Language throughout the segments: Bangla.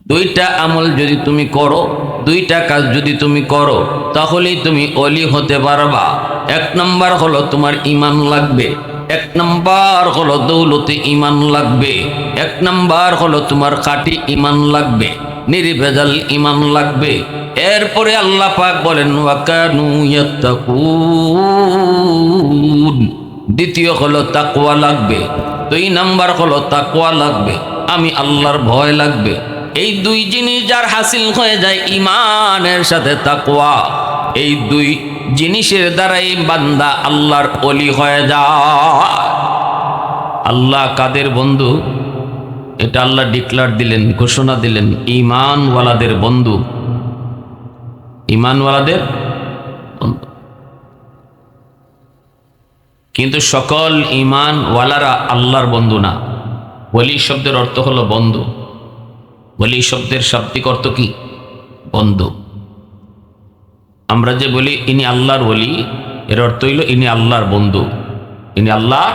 দুইটা আমল যদি তুমি করো, দুইটা কাজ যদি তুমি করো, তাহলেই তুমি অলি হতে পারবা। এক নাম্বার হলো তোমার ঈমান লাগবে, এক নাম্বার হলো দৌলতে ঈমান লাগবে, এক নাম্বার হলো তোমার খাঁটি ঈমান লাগবে, নির্ভেজাল ঈমান লাগবে। এরপরে আল্লাহ পাক বলেন ওয়াকানু ইয়াত্তাকুন, দ্বিতীয় হলো তাকওয়া লাগবে, দুই নাম্বার হলো তাকওয়া লাগবে, আমি আল্লাহর ভয় লাগবে। এই দুই জিনিস যার হাসিল হয়ে যায় ঈমানের সাথে তাকওয়া, এই দুই জিনিসের দ্বারাই বান্দা আল্লাহর ওলি হয়ে যায়। আল্লাহ কাদের বন্ধু? এটা আল্লাহ ডিক্লার দিলেন, ঘোষণা দিলেন, ঈমানওয়ালাদের বন্ধু, ঈমানওয়ালাদের বন্ধু। কিন্তু সকল ঈমানওয়ালারা আল্লাহর বন্ধু না। ওলি শব্দের অর্থ হলো বন্ধু। ওলি শব্দের শাব্দিক অর্থ কি? বন্ধু। আমরা যে বলি ইনি আল্লাহর ওলি, এর অর্থ হইল ইনি আল্লাহর বন্ধু, ইনি আল্লাহ।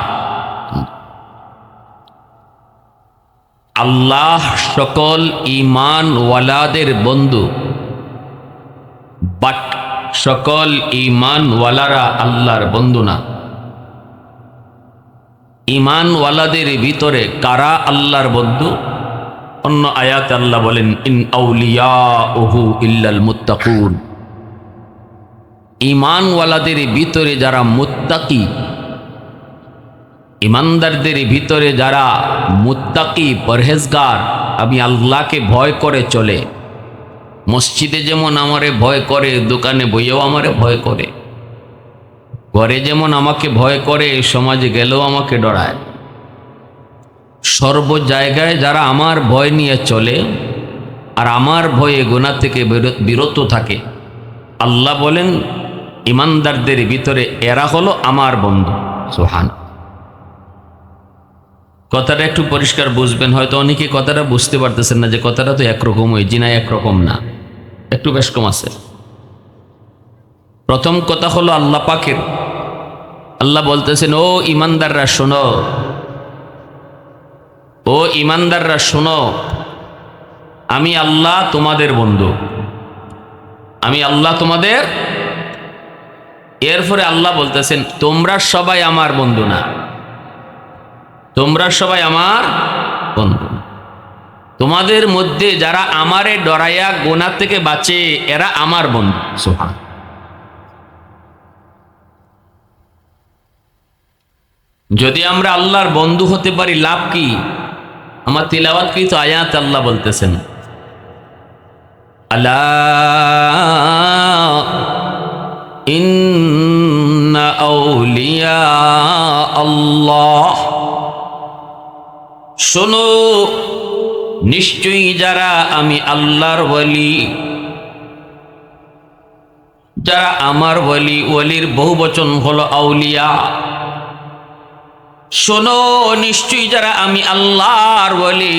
আল্লাহ সকল ঈমানওয়ালাদের বন্ধু, বাট সকল ঈমানওয়ালারা আল্লাহর বন্ধু না। ঈমানওয়ালাদের ভিতরে কারা আল্লাহর বন্ধু? অন্য আয়াতে আল্লাহ বলেন ইন আউলিয়াউহু ইল্লাল মুত্তাকুন। ঈমানওয়ালাদের ভিতরে যারা মুত্তাকি, ঈমানদারদের ভিতরে যারা মুত্তাকি, পরহেজগার, আমি আল্লাহকে ভয় করে চলে, মসজিদে যেমন আমারে ভয় করে, দোকানে বইয়েও আমারে ভয় করে, ঘরে যেমন আমাকে ভয় করে, সমাজে গেলেও আমাকে ডরায়, সর্ব জায়গায় যারা আমার ভয় নিয়ে চলে আর আমার ভয়ে গুনাহ থেকে বিরত থাকে, আল্লাহ বলেন ঈমানদারদের ভিতরে এরা হলো আমার বন্ধু। সুবহান। কথাটা একটু পরিষ্কার বুঝবেন। হয়তো অনেকে কথাটা বুঝতে পারতেছেন না যে কথাটা তো একরকমই, জিনা একরকম না, একটু বেশ কম আছে। প্রথম কথা হলো আল্লাহ পাকের। আল্লাহ বলতেছেন ও ঈমানদাররা শোনো, ও ঈমানদাররা শোনো, আমি আল্লাহ তোমাদের বন্ধু, আমি আল্লাহ তোমাদের। এরপরে আল্লাহ বলতেছেন তোমরা সবাই আমার বন্ধু না, তোমরা সবাই আমার বন্ধু না। তোমাদের মধ্যে যারা আমারে ডরাইয়া গুনাহ থেকে বাঁচে এরা আমার বন্ধু। সুবহান। যদি আমরা আল্লাহর বন্ধু হতে পারি লাভ কি? আমার তিলাওয়াতকৃত আয়াত আল্লাহ বলতেছেন আলা ইন্না আউলিয়া আল্লাহ, শোনো নিশ্চয়ই যারা আমি আল্লাহর ওলি, যারা আমার ওলি, ওলির বহু বচন হলো আউলিয়া। শোনো নিশ্চয়ই যারা আমি আল্লাহর ওলি,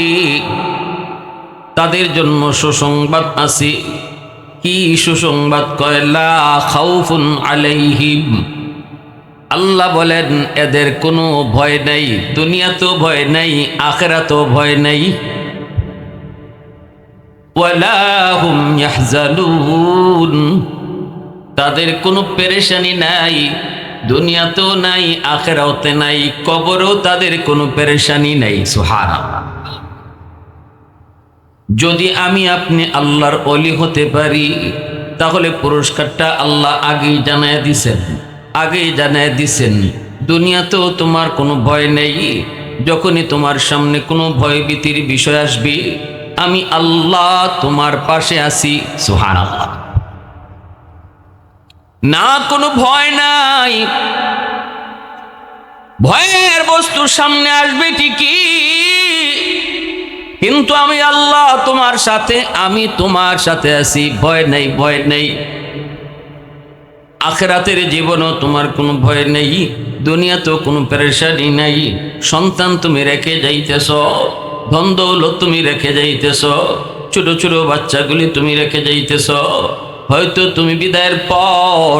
তাদের জন্য সুসংবাদ আছে। কি সুসংবাদ? কয় লা খাউফুন আলাইহিম, আল্লাহ বলেন এদের কোনো ভয় নাই, দুনিয়াতেও ভয় নাই, আখিরাতেও ভয় নাই। ওয়ালা হুম ইয়াহজানুন, তাদের কোনো পেরেশানি নাই, দুনিয়াতেও নাই, আখিরাতে নাই, কবরেও তাদের কোনো পেরেশানি নাই। সুবহানাল্লাহ। যদি আমি আপনি আল্লাহর ওলি হতে পারি তাহলে পুরস্কারটা আল্লাহ আগেই জানায় দিছেন, আগেই জানায় দিছেন। দুনিয়াতেও তোমার কোনো ভয় নেই, যখনই তোমার সামনে কোনো ভয়ভীতির বিষয় আসবে আমি আল্লাহ তোমার পাশে আছি। সুবহানাল্লাহ। না কোনো ভয় নাই, ভয়ের বস্তু সামনে আসবে ঠিকই, কিন্তু আমি আল্লাহ তোমার সাথে, আমি তোমার সাথে আছি, ভয় নেই, ভয় নেই। আখিরাতের জীবনও তোমার কোনো ভয় নেই, দুনিয়াতেও কোনো পেরেশানি নাই। সন্তান তুমি রেখে যাইতেছ, ধন দৌলত তুমি রেখে যাইতেছ, ছোট ছোট বাচ্চাগুলি তুমি রেখে যাইতেছ। হয়তো তুমি বিদায়ের পর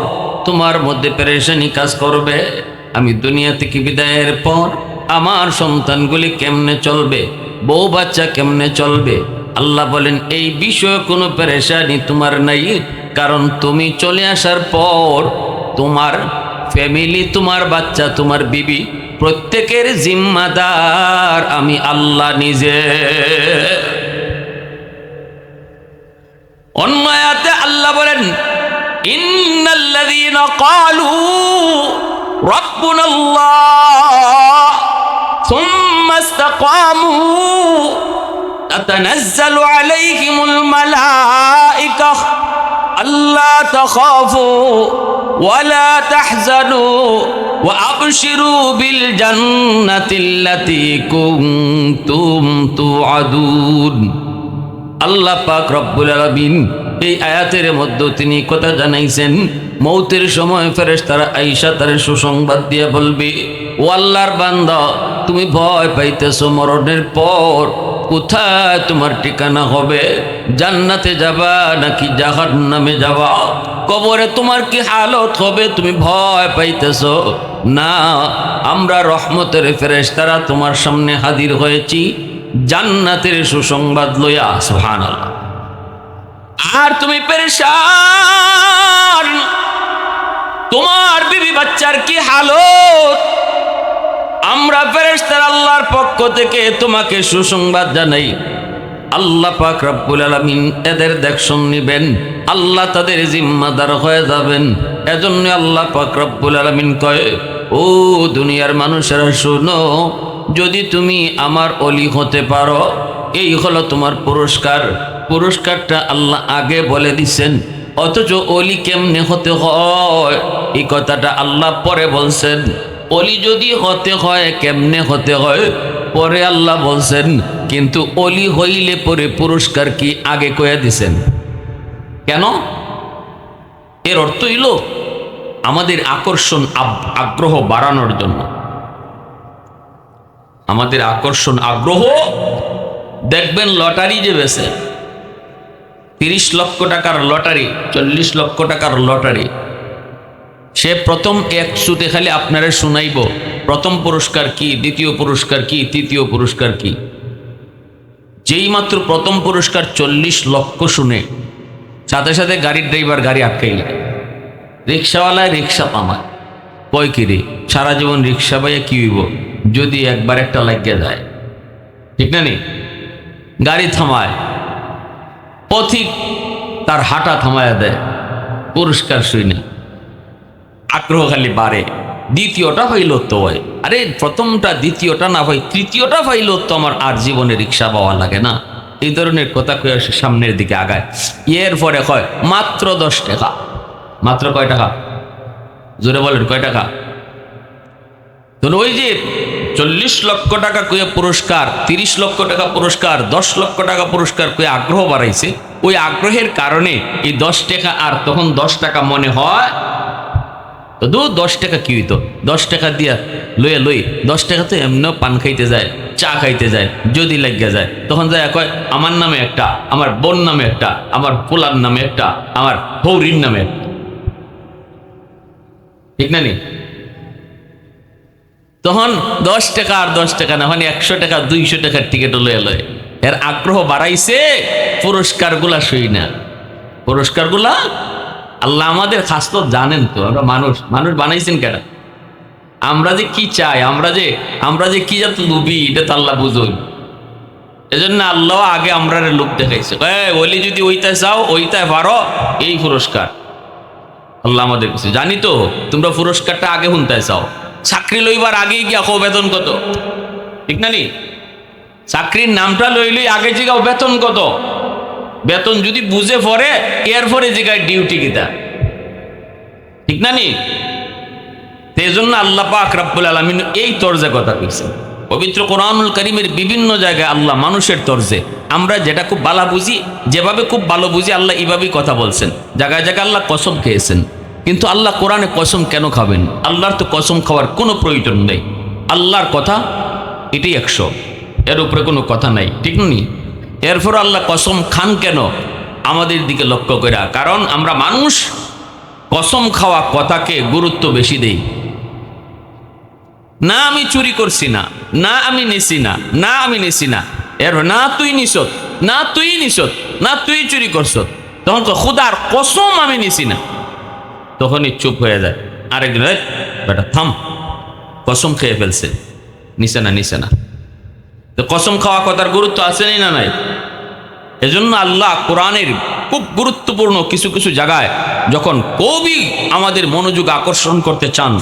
তোমার মধ্যে পেরেশানি কাজ করবে, আমি দুনিয়া থেকে বিদায়ের পর আমার সন্তানগুলি কেমনে চলবে, বউ বাচ্চা কেমনে চলবে, আল্লাহ বলেন এই বিষয়ে কোনো পেরেশানি তোমার নাই, কারণ তুমি চলে আসার পর তোমার ফ্যামিলি, তোমার বাচ্চা, তোমার বিবি প্রত্যেকের জিম্মাদার আমি আল্লাহ নিজে। অন্য আয়াতে আল্লাহ বলেন ইন্নাল্লাযীনা ক্বালু রাব্বুনাল্লাহ সুম্মা ইসতাকামু তাতানাজ্জালু আলাইহিমুল মালায়েকা আল্লা তাখাফু ওয়ালা তাহজানু ওয়া আবশিরু বিল জান্নাতিল্লাতী কুনতুম তুআদুন। আল্লাহ পাক রব্বুল আলামিন এই আয়াতের মধ্যে তিনি কথা জানাইছেন, মৌতের সময় ফেরেশতারা আয়েশা তার সুসংবাদ দিয়ে বলবে, ও আল্লাহর বান্দা, তুমি ভয় পাইতেছো মরণের পর কোথায় তোমার ঠিকানা হবে? জান্নাতে যাবা নাকি জাহান্নামে যাবা? কবরে তোমার কি হালত হবে? তুমি ভয় পাইতেছো না, আমরা রহমতের ফেরেশতারা তোমার সামনে হাজির হয়েছি জান্নাতের সুসংবাদ লইয়া। সুবহানাল্লাহ। আর তুমি পেরেশান, তোমার বিবি বাচ্চার কি হালত? আমরা ফেরেশতারা আল্লাহর পক্ষ থেকে তোমাকে সুসংবাদ জানাই। আল্লাহ পাক রব্বুল আলামিন এদের দেখশন নিবেন, আল্লাহ তাদের জিম্মাদার হয়ে যাবেন। এজন্য আল্লাহ পাক রব্বুল আলামিন কয়, ও দুনিয়ার মানুষেরা শোনো, যদি তুমি আমার অলি হতে পারো এই হলো তোমার পুরস্কার। পুরস্কারটা আল্লাহ আগে বলে দিছেন, অথচ অলি কেমনে হতে হয় এই কথাটা আল্লাহ পরে বলছেন। অলি যদি হতে হয় কেমনে হতে হয় পরে আল্লাহ বলছেন, কিন্তু অলি হইলে পরে পুরস্কার কি আগে কয়ে দিছেন। কেন? এর অর্থ হইল আমাদের আকর্ষণ আগ্রহ বাড়ানোর জন্য। আমাদের আকর্ষণ আগ্রহ, দেখবেন লটারি যে বেছে 30 লক্ষ টাকার লটারি, 40 লক্ষ টাকার লটারি, সে প্রথম এক সুতে খালি আপনারা শুনাইব প্রথম পুরস্কার কি, দ্বিতীয় পুরস্কার কি, তৃতীয় পুরস্কার কি। যেই মাত্র প্রথম পুরস্কার 40 লক্ষ শুনে সাথে সাথে গাড়ির ড্রাইভার গাড়ি আটকাইলে, রিক্সাওয়ালায় রিক্সা পামায়, কয় কি রে সারা জীবন রিক্সা পাইয়া কি হইব যদি একবার একটা লাগিয়ে যায়, ঠিক না নি? গাড়ি থামায়, পথিক তার হাঁটা থামায়া দেয়, পুরস্কার শুই না, আগ্রহ খালি বাড়ে। দ্বিতীয়টা হইল তো হয়, আরে প্রথমটা দ্বিতীয়টা না ভাই তৃতীয়টা পাইল তো আমার আর জীবনে রিক্সা পাওয়া লাগে না। এই ধরনের কথা কয়ে সামনের দিকে আগায়। এরপরে কয় মাত্র 10 টাকা। মাত্র কয় টাকা? জোরে বলেন কয় টাকা? তো ওই যে 40 লক্ষ টাকা কয়ে পুরস্কার, 30 লক্ষ টাকা পুরস্কার, 10 লক্ষ টাকা পুরস্কার কয়ে আগ্রহ বাড়াইছে। ওই আগ্রহের কারণে এই 10 টাকা আর তখন 10 টাকা মনে হয় তো 10 টাকা কি হইতো, 10 টাকা দিয়া লইয়া লই 10 টাকা তো এমনিও পান খাইতে যায়, চা খাইতে যায়, যদি লাগিয়া যায় তখন যায় কয় আমার নামে একটা, আমার বোন নামে একটা, আমার পোলার নামে একটা, আমার হৌরির নামে একটা, ঠিক না নি? তখন 10 টাকা আর 10 টাকা না, মানে 100 টাকা 200 টাকার টিকিট লয়ে লয়। এর আগ্রহ বাড়াইছে, পুরস্কারগুলা সই না। পুরস্কারগুলা আল্লাহ আমাদের খাস তো জানেন তো, আমরা মানুষ বানাইছেন কেন? আমরা যে কি চাই, আমরা যে কি যাতে লুবি এটা তো আল্লাহ বুঝই। এজন্য আল্লাহ আগে আমরা লোক দেখাইছে, ওলি যদি ওইটায় চাও ওইটায় পারো এই পুরস্কার। আল্লাহ আমাদের কাছে জানি তো তোমরা পুরস্কারটা আগে হুনতায় চাও, চাকরি লইবার আগে গিয়া কো বেতন কত, ঠিক না নি? চাকরির নামটা লইলই আগে জিগাও বেতন কত। বেতন যদি বুঝে পড়ে এরপরে জিগায় ডিউটি কিতা, ঠিক না নি? এই জন্য আল্লাহ পাক রব্বুল আলামিন এই তরজে কথা কইছেন। পবিত্র কোরআনুল কারীমের বিভিন্ন জায়গায় আল্লাহ মানুষের তরজে, আমরা যেটা খুব ভালো বুঝি, যেভাবে খুব ভালো বুঝি আল্লাহ এইভাবেই কথা বলছেন। জায়গায় জায়গায় আল্লাহ কসম খেয়েছেন, কিন্তু আল্লাহ কোরআনে কসম কেন খাবেন? আল্লাহর তো কসম খাওয়ার কোনো প্রয়োজন নেই। আল্লাহর কথা এটাই 100, এর উপরে কোনো কথা নাই, ঠিক নি? এরপর আল্লাহ কসম খান কেন আমাদের দিকে লক্ষ্য করে? কারণ আমরা মানুষ কসম খাওয়া কথাকে গুরুত্ব বেশি দেই। না আমি চুরি করছি না, না আমি নেছি না, না আমি নেছি না, এর না তুই নিছত, না তুই নিছত, না তুই চুরি করছ। তখন খুদার কসম আমি নিছি না। তখনই চুপ হয়ে যায়। আরেকজন, বেটা থাম, কসম খেয়ে ফেলছে, নিছে না। তো কসম খাওয়া কথার গুরুত্ব আছে না নাই? এজন্য আল্লাহ কোরআনের খুব গুরুত্বপূর্ণ কিছু কিছু জায়গায় যখন কবি আমাদের মনোযোগ আকর্ষণ করতে চান,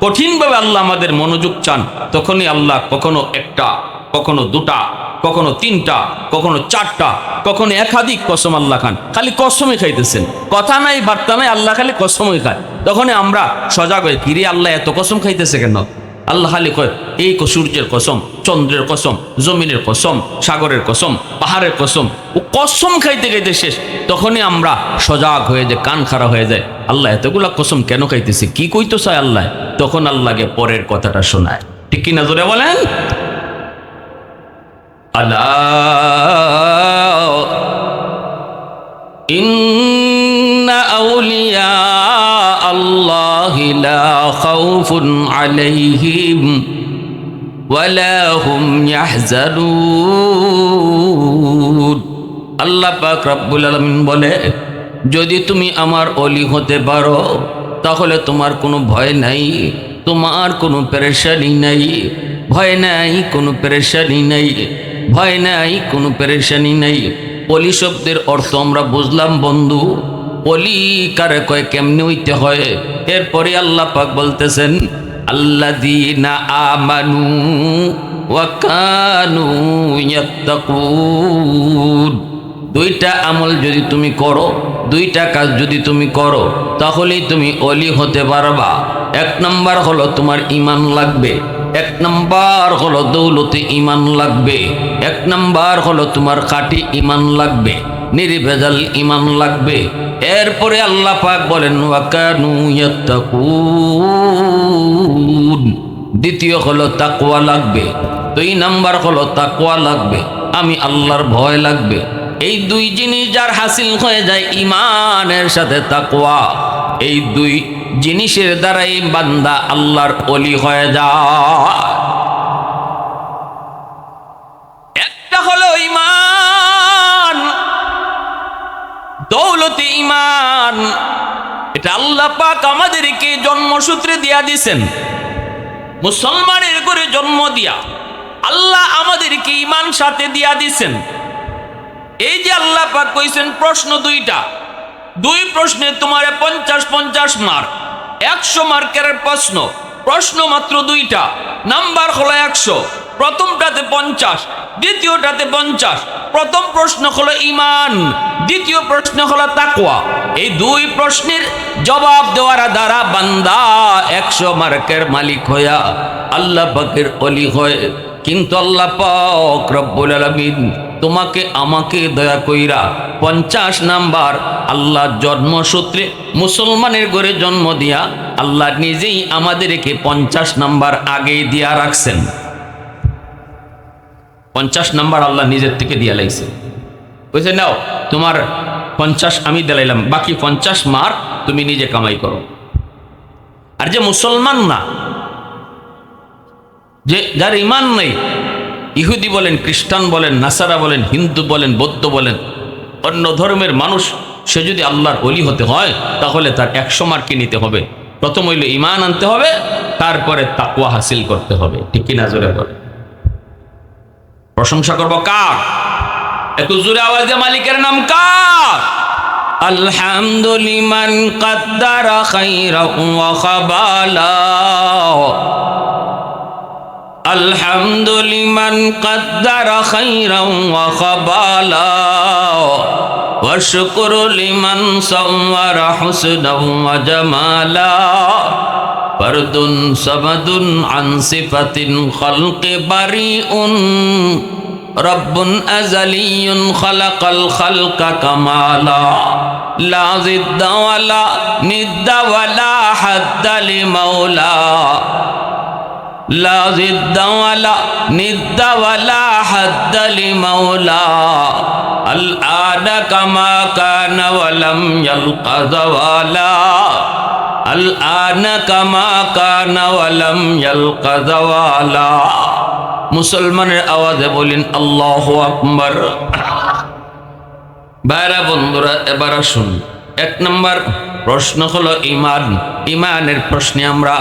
কঠিনভাবে আল্লাহ আমাদের মনোযোগ চান, তখনই আল্লাহ কখনো একটা, কখনো দুটা, কখনো তিনটা, কখনো চারটা, কখনো একাধিক কসম আল্লাহ খান। খালি কসমই খাইতেছেন, কথা নাই বার্তা নাই, আল্লাহ খালি কসমই খায়। তখনই আমরা সজাগ হই, কিরে আল্লাহ এত কসম খাইতেছে কেন? আল্লাহ খালি কয় এই সূর্যের কসম, চন্দ্রের কসম, জমিনের কসম, সাগরের কসম, পাহাড়ের কসম। ও কসম খাইতে খাইতে শেষ। তখনই আমরা সজাগ হয়ে যায়, কান খাড়া হয়ে যায়, আল্লাহ এতগুলা কসম কেন খাইতেছে, কি কইতো চায় আল্লাহ? তখন আল্লাহকে পরের কথাটা শোনায়। ঠিক কি না জোরে বলেন? আলা ইন্না আউলিয়া আল্লাহি লা খাউফুন আলাইহিম ওয়ালা হুম ইয়াহজানুন। আল্লাহ পাক রব্বুল আলামিন বলে, যদি তুমি আমার ওলি হতে পারো তাহলে তোমার কোনো ভয় নাই, তোমার কোনো পেরেশানি নাই, ভয় নাই, কোনো পেরেশানি নাই, ভয় নাই, কোনো পেরেশানি নাই। ওলি শব্দের অর্থ আমরা বুঝলাম বন্ধু। ওলি কারে কয়, কেমনে হইতে হয়? এরপরে আল্লাহ পাক বলতেছেন, আল্লাযীনা আমানু ওয়া কানু ইয়াত্তাকুন। দুইটা আমল যদি তুমি করো, দুইটা কাজ যদি তুমি করো, তাহলেই তুমি ওলি হতে পারবা। এক নাম্বার হলো তোমার ঈমান লাগবে, এক নাম্বার হলো দৌলতে ঈমান লাগবে, এক নাম্বার হলো তোমার খাঁটি ঈমান লাগবে, নির্ভেজাল ঈমান লাগবে। এরপরে আল্লাহ পাক বলেন ওয়া কানু ইয়াত্তাকুন। দ্বিতীয় হলো তাকওয়া লাগবে, দুই নাম্বার হলো তাকওয়া লাগবে, আমি আল্লাহর ভয় লাগবে। এই দুই জিনিস যার হাসিল হয়ে যায় ঈমানের সাথে তাকওয়া, এই দুই জিনিসের দ্বারাই বান্দা আল্লাহর ওলি হয়ে যায়। একটা হলো ঈমান, দৌলতে ঈমান। এটা আল্লাহ পাক আমাদেরকে জন্মসূত্রে দিয়া দিছেন। মুসলমানের করে জন্ম দিয়া আল্লাহ আমাদেরকে ঈমান সাথে দিয়া দিছেন। এই যে আল্লাহ পাক কইছেন প্রশ্ন দুইটা, দুই প্রশ্নে তোমারে 50-50 মার্ক, 100 মার্কের প্রশ্ন, প্রশ্ন মাত্র দুইটা, নাম্বার হলো 100। প্রথমটাতে 50, দ্বিতীয়টাতে 50। প্রথম প্রশ্ন হলো ঈমান, দ্বিতীয় প্রশ্ন হলো তাকওয়া। এই দুই প্রশ্নের জবাব দেওয়ার দ্বারা বান্দা 100 মার্কের মালিক হইয়া আল্লাহ পাকের ওলি হয়। কিন্তু আল্লাহ পাক রব্বুল আলামিন তোমাকে আমাকে দয়া কইরা 50 নাম্বার আল্লাহ জন্মসূত্রে মুসলমানের ঘরে জন্ম দিয়া আল্লাহ নিজেই আমাদেরকে 50 নাম্বার আগে দিয়া রাখছেন। 50 নাম্বার আল্লাহ নিজের থেকে দিয়া লাইছে। বুঝছে, নাও তোমার 50 আমি দিলাইলাম, বাকি 50 মার্ক তুমি নিজে কামাই করো। আর যে মুসলমান না, যে যার ঈমান নেই, ইহুদি বলেন, খ্রিস্টান বলেন, নাসারা বলেন, হিন্দু বলেন, বৌদ্ধ বলেন, অন্য ধর্মের মানুষ, সে যদি আল্লাহর ওলি হতে হয় তাহলে তার 100 মার্কে নিতে হবে। প্রথম হইল ঈমান আনতে হবে, তারপরে তাকওয়া হাসিল করতে হবে। ঠিক কি না জোরে বলে? প্রশংসা করব কার? একটু জোরে আওয়াজে মালিকের নাম কার? আলহামদুলিমান কাদ্দারা খাইরান ওয়া খাবালা। আলহামদুলিমান কাদ্দারা খাইরান ওয়া খাবালা ওয়া শুকরু লিমান সাওয়ারা হুসনান ওয়া জামালা। ফারদুন সামাদুন আন সিফাতিন খালকি বারিউন রব্বুন আযালিয়ুন খালাকাল খালকা কামালা। লা জিদ্দা ওয়ালা নিদ্দা ওয়ালা হাদ্দা লিমাওলা। লা জিদ্দা ওয়ালা নিদ্দা ওয়ালা হাদ্দা লিমাওলা। আল আনা কামা কানা ওয়ালাম ইয়ালকা যাওয়ালা। আল আনা কামা কানা ওয়ালাম ইয়ালকা যাওয়ালা। মুসলমানের আওয়াজে বলেন আল্লাহু আকবার। ভাইরা বন্ধুরা, এবার আসুন, 1 নম্বর প্রশ্ন হলো ঈমান। ঈমানের প্রশ্নে আমরা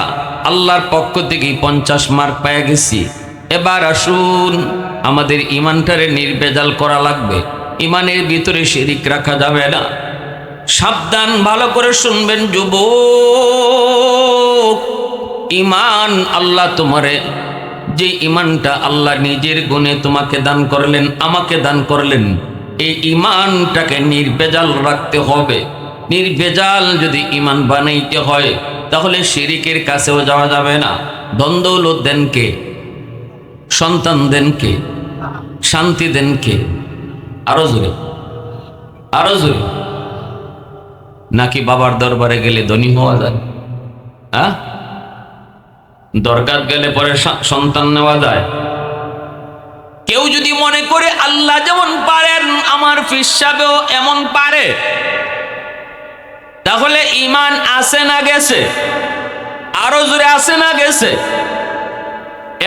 আল্লাহর পক্ষ থেকে 50 মার্ক পেয়ে গেছি। এবার আসুন, আমাদের ঈমানটারে নির্ভেজাল করা লাগবে। ঈমানের ভিতরে শিরিক রাখা যাবে না। সাবধান, ভালো করে শুনবেন যুবক। ঈমান আল্লাহ তোমারে, যে ঈমানটা আল্লাহ নিজের গুণে তোমাকে দান করলেন, আমাকে দান করলেন, এই ঈমানটাকে নির্ভেজাল রাখতে হবে। নির্ভেজাল যদি ঈমান বানাইতে হয় তাহলে শিরিকের কাছেও যাওয়া যাবে না। দ্বন্দ্বৌলত দেন কে? সন্তান দেন কে? শান্তি দেন কে? আরো জোরে, আরো জোরে। নাকি বাবার দরবারে গেলে ধনী হওয়া যায়? হ্যাঁ, দরকার গেলে পরে সন্তান নেওয়া যায়? কেউ যদি মনে করে আল্লাহ যেমন পারেন আমার পীর সাহেবও এমন পারে, তাহলে ঈমান আছে না গেছে? আরো জোরে আছে না গেছে?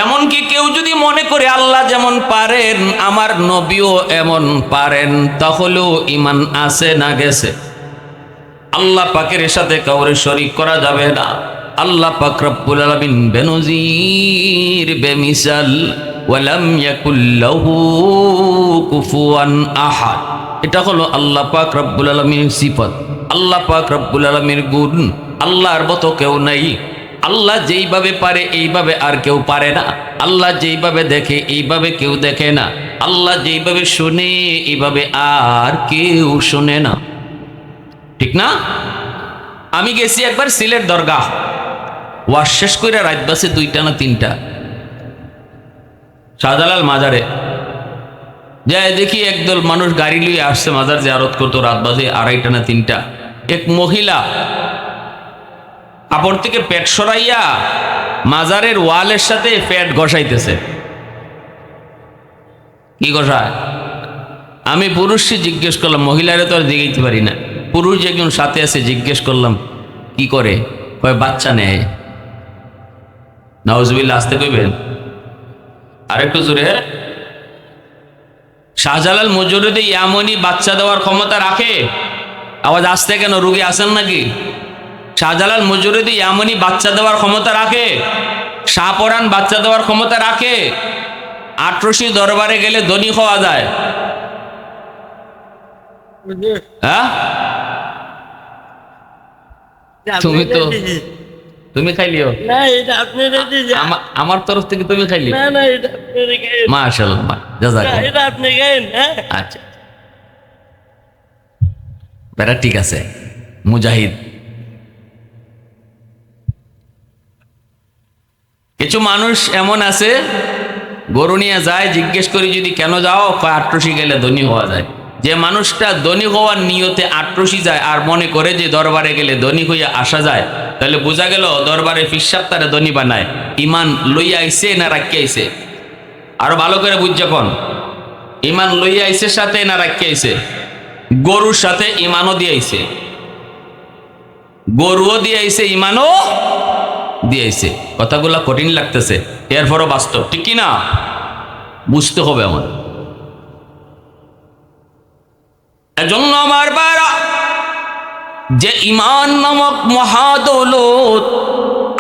এমনকি কেউ যদি মনে করে আল্লাহ যেমন পারেন আমার নবীও এমন পারেন, তাহলেও ঈমান আছে না গেছে? আল্লাহ পাকের সাথে কাউরে শরীক করা যাবে না। আল্লাহ পাক রব্বুল আলামিন বেনজির বেমিসাল ওয়ালাম ইয়াকুল লাহু কুফুয়ান আহাদ। এটা হলো আল্লাহ পাক রব্বুল আলামিনের সিফত, আল্লাহ পাক রব্বুল আলামিনের গুণ। আল্লাহর মতো কেউ নাই। আল্লাহ যেইভাবে পারে এইভাবে আর কেউ পারে না। আল্লাহ যেইভাবে দেখে এইভাবে কেউ দেখে না। আল্লাহ যেইভাবে শুনে এইভাবে আর কেউ শুনে না। ঠিক না? আমি গেছি একবার সিলেট দরগাহ, ওয়াজ শেষ করে রাত বাসে 2টা না 3টা, শাহজালাল মাজারে যায় দেখি একদল মানুষ গাড়ি লিয়ে আসছে মাজার জিয়ারত করতো। রাত বাজে 2:30 না 3টা। এক মহিলা কাপড় থেকে পেট সরাইয়া মাজারের ওয়ালের সাথে পেট ঘষাইতেছে। কি ঘষায়? আমি পুরুষকে জিজ্ঞেস করলাম, মহিলারে তো আর জিগাইতে পারি না। পুরুষ যে একজন সাথে আছে, জিজ্ঞেস করলাম কি করে? কয় বাচ্চা নেয়। নাউজুবিল্লাহ, আসতে কইবেন আরেকটু জোরে। শাহজালাল মজুরুদ্দিন ইয়ামনি বাচ্চা দেওয়ার ক্ষমতা রাখে? আওয়াজ আসতে কেন? রুগী আছেন নাকি? শাহজালাল মজুরুদ্দিন ইয়ামনি বাচ্চা দেওয়ার ক্ষমতা রাখে? শাহপরান বাচ্চা দেওয়ার ক্ষমতা রাখে? আটরশি দরবারে গেলে ধনী হওয়া যায়? হ্যাঁ, তুমি খাইলিও? আমার তরফ থেকে তুমি খাইলি? মাশাআল্লাহ, জাযাকাল্লাহ। আচ্ছা বেটা, ঠিক আছে। মুজাহিদ, কিছু মানুষ এমন আছে গরু নিয়ে যায়, জিজ্ঞেস করি যদি কেন যাও, আটরশি গেলে ধনী হওয়া যায়। যে মানুষটা ধনী হওয়ার নিয়তে আটরশি যায় আর মনে করে যে দরবারে গেলে ধনী হইয়া আসা যায়, তাহলে বোঝা গেল দরবারে ফিসাব তারা ধনী বানায়। ইমান লইয়া আইছে না রাখিয়া আইছে? আরো ভালো করে বুঝ, যখন ইমান লইয়া আইছে সাথে না রাখিয়া আইছে? গরুর সাথে ইমানও দিয়ে আইছে, গরুও দিয়ে আইছে, ইমানও দিয়ে আইছে। কথাগুলা কঠিন লাগতেছে, এরপরও বাস্তব, ঠিক কি না? বুঝতে হবে আমার। এজন্য আমার বারা, যে ঈমান নামক মহাদৌলত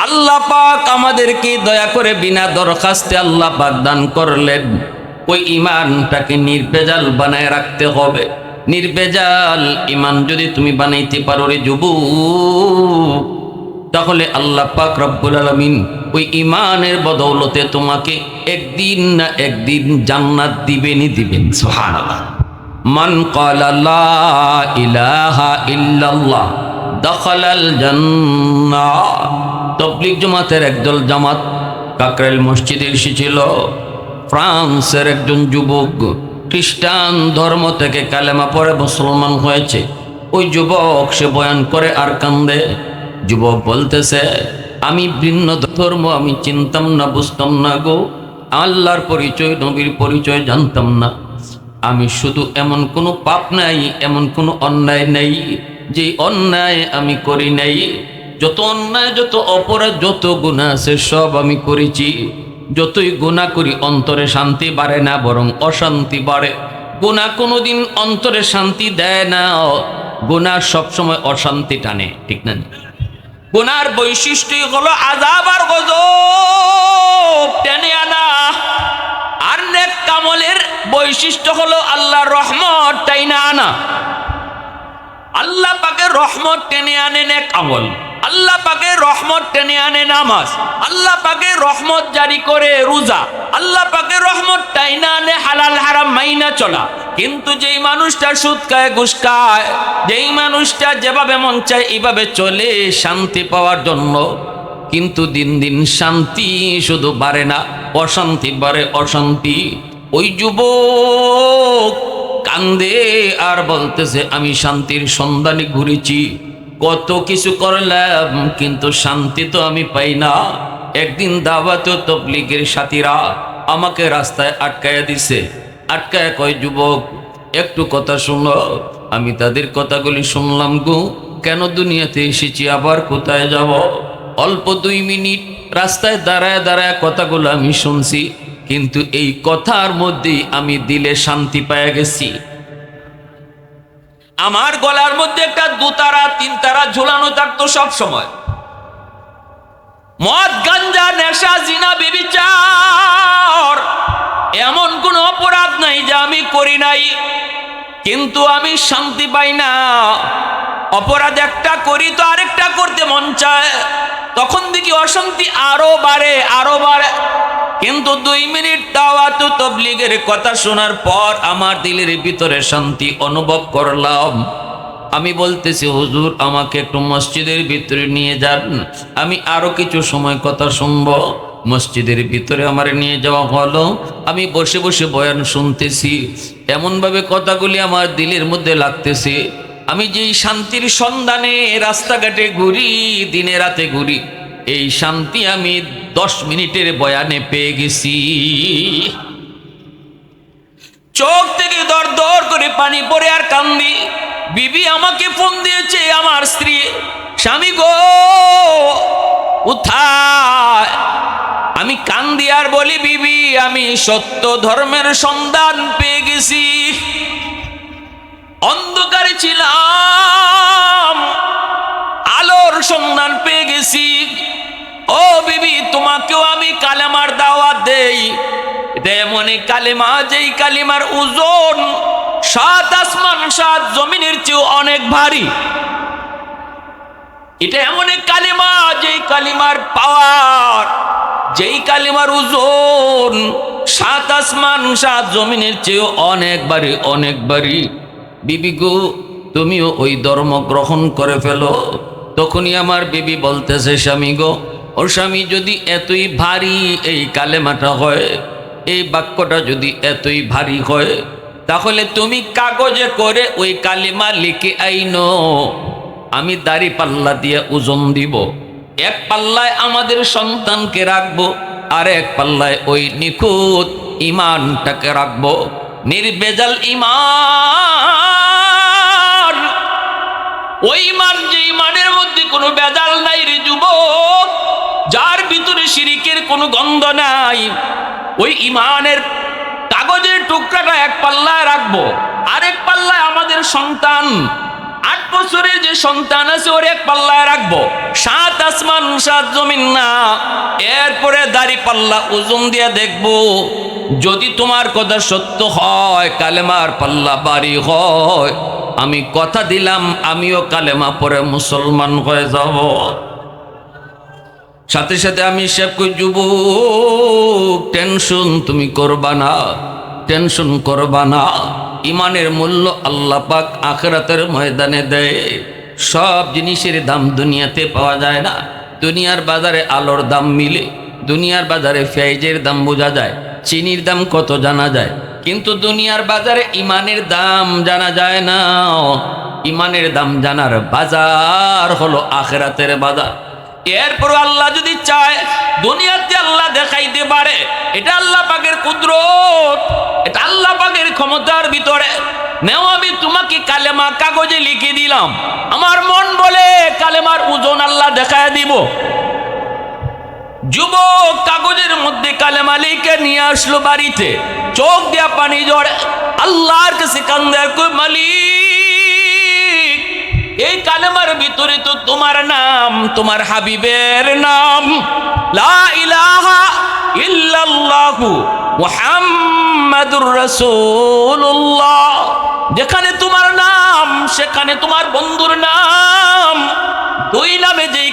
আল্লাহ পাক আমাদেরকে দয়া করে বিনা দরখাস্তে আল্লাহ পাক দান করলেন, ওই ঈমানটাকে নির্ভেজাল বানায় রাখতে হবে। নির্ভেজাল ঈমান যদি তুমি বানাইতে পারো রে যুবক, তাহলে আল্লাহ পাক রব্বুল আলামিন ওই ঈমানের বদৌলতে তোমাকে একদিন না একদিন জান্নাত দিবেনই দিবেন। সুবহানাল্লাহ। মান ক্বালা লা ইলাহা ইল্লাল্লাহ দাখালাল জান্নাহ। তাবলীগ জামাতের একদল জামাত কাকরাইল মসজিদে এসেছিল। ফ্রান্সের একজন যুবক খ্রিস্টান ধর্ম থেকে কালেমা পড়ে মুসলমান হয়েছে। ওই যুবক সে বয়ান করে আর কান্দে। যুবক বলতেছে, আমি ভিন্ন ধর্ম আমি চিনতাম না, বুঝতাম না গো। আল্লাহর পরিচয়, নবীর পরিচয় জানতাম না। আমি শুধু এমন কোনো পাপ নাই, এমন কোনো অন্যায় নেই যে অন্যায় আমি করি নাই। যত অন্যায়, যত অপরাধ, যত গুনাহ আছে সব আমি করেছি। যতই গুনাহ করি অন্তরে শান্তি বাড়ে না, বরং অশান্তি বাড়ে। গুনাহ কোনোদিন অন্তরে শান্তি দেয় না, গুনাহ সবসময় অশান্তি টানে, ঠিক না? গুনার বৈশিষ্ট্যই হলো আযাব আর গজব টেনে আনা, আর নেক কামলের বৈশিষ্ট্য হলো আল্লাহর রহমত টাইনা আনা। আল্লাহ পাকের রহমত টেনে আনে নেক আমল, আল্লাহ পাকের রহমত টেনে আনে নামাজ, আল্লাহ পাকের রহমত জারি করে রোজা, আল্লাহ পাকের রহমত টাইনা আনে হালাল হারাম মাইনা চলা। কিন্তু যেই মানুষটা সুদ খায়, ঘুষ খায়, যেই মানুষটা যেভাবে মন চায় এইভাবে চলে শান্তি পাওয়ার জন্য, কিন্তু দিন দিন শান্তি শুধু বাড়ে না, অশান্তি বাড়ে, অশান্তি। ওই যুবক কান্দে আর বলতেছে, আমি শান্তির সন্ধানে ঘুরেছি, কত কিছু করলাম কিন্তু শান্তি তো আমি পাই না। একদিন দাওয়াতে তবলিগের সাথীরা আমাকে রাস্তায় আটকায়া দিছে, আটকায়া কয়, যুবক একটু কথা শুনো। আমি তাদের কথাগুলি শুনলাম গো, কেন দুনিয়াতে এসেছি, আবার কোথায় যাব? অল্প 2 মিনিট রাস্তায় দাঁড়ায় দাঁড়ায় কথাগুলো আমি শুনছি, কিন্তু এই কথার মধ্যেই আমি দিলে শান্তি পেয়ে গেছি। আমার গলার মধ্যে একটা 2 তারা 3 তারা ঝুলানো থাকতো সব সময়। মদ, গাঞ্জা, নেশা, জিনা, ব্যভিচার, এমন কোন অপরাধ নাই যে আমি করি নাই, কিন্তু আমি শান্তি পাই না। অপরাধ একটা করি তো আরেকটা করতে মন চায়, তখন দেখি অশান্তি আরো বাড়ে, আরো বাড়ে। কিন্তু 2 মিনিট দাওয়াত তাবলীগের কথা শোনার পর আমার দিলের ভিতরে শান্তি অনুভব করলাম। আমি বলতেছি, হুজুর আমাকে একটু মসজিদের ভিতরে নিয়ে যান, আমি আরো কিছু সময় কথা শুনবো। মসজিদের ভিতরে আমার নিয়ে যাওয়া হলো। আমি বসে বসে বয়ান শুনতেছি, এমনভাবে কথাগুলি আমার দিলের মধ্যে লাগতেছে। আমি যেই শান্তির সন্ধানে রাস্তাঘাটে ঘুরি, দিনে রাতে ঘুরি, এই শান্তি আমি 10 মিনিটের বয়ানে পেয়ে গেছি। চোখ থেকে দর দর করে পানি পড়ে আর কান্দি। বিবি আমাকে ফোন দিয়েছে, আমার স্ত্রী, স্বামী গো কোথায়? আমি কান্দি আর বলি, বিবি আমি সত্য ধর্মের সন্ধান পেয়ে গেছি। অন্ধকারে ছিলাম, আলোর সন্ধান পেয়ে গেছি। ও বিবি, তোমাকেও আমি কালেমার দাওয়াত দেই। এটা এমন কালেমা, যেই কালিমার ওজন 7 আসমান 7 জমিনের চেয়ে অনেক ভারী। এটা এমন কালিমা, যেই কালিমার পাওয়ার, যেই কালিমার ওজন 7 আসমান 7 জমিনের চেয়ে অনেক ভারী, অনেক ভারী। বিবি গো, তুমিও ওই ধর্ম গ্রহণ করে ফেলো। তখনই আমার বিবি বলতেছে, স্বামী গো, ও স্বামী, যদি এতই ভারী এই কালেমাটা হয়, এই বাক্যটা যদি এতই ভারী হয়, তাহলে তুমি কাগজে করে ওই কালিমা লিখে আইনো, আমি দাড়ি পাল্লা দিয়ে ওজন দিব। এক পাল্লায় আমাদের সন্তানকে রাখবো, আর এক পাল্লায় ওই নিখুঁত ইমানটাকে রাখবো, নির্ভেজাল ইমান। ওই ইমান, যে ইমানের মধ্যে কোনো ভেজাল নাই রে যুবক, যার ভিতরে শিরিকের কোনো গন্ধ নাই, ওই ইমানের কাগজের টুকরাটা এক পাল্লায় রাখবো, আরেক পাল্লায় আমাদের সন্তান, 8 বছরের যে সন্তান আছে ওর এক পাল্লায় রাখবো। 7 আসমান 7 জমিন না, এরপরে দাড়ি পাল্লা ওজন দিয়ে দেখবো, যদি তোমার কথা সত্য হয়, কালেমার পাল্লা বাড়ি হয়, আমি কথা দিলাম আমিও কালেমা পড়ে মুসলমান হয়ে যাব। সাথে সাথে আমি সব কই, যুবক টেনশন তুমি করবা না, টেনশন করবা না। ইমানের মূল্য আল্লাহ পাক আখিরাতের ময়দানে দেয়। সব জিনিসের দাম দুনিয়াতে পাওয়া যায় না। দুনিয়ার বাজারে আলোর দাম মিলে, দুনিয়ার বাজারে পেঁয়াজের দাম বোঝা যায়, চিনির দাম কত জানা যায়, কিন্তু দুনিয়ার বাজারে ইমানের দাম জানা যায় না। ইমানের দাম জানার বাজার হলো আখিরাতের বাজার। এরপর আল্লাহ যদি চায়, দুনিয়াতে আল্লাহ দেখাইতে পারে, এটা আল্লাহ পাকের কুদরত, এটা আল্লাহ পাকের ক্ষমতার ভিতরে। নেও, আমি তোমাকে কালেমা কাগজে লিখে দিলাম, আমার মন বলে কালেমার ওজন আল্লাহ দেখায় দিব। যুবক কাগজের মধ্যে কালেমা লিখে নিয়ে আসলো বাড়িতে, চোখ দিয়া পানি ঝরে, আল্লাহর কাছে কান্দে, কই মালিক, এই কালেমার ভিতরে তো তোমার নাম, তোমার হাবিবের নাম, লা ইলাহা ইল্লাল্লাহু মুহাম্মাদুর রাসূলুল্লাহ। যেখানে তোমার নাম সেখানে তোমার বন্ধুর নাম, দুই নামে যেই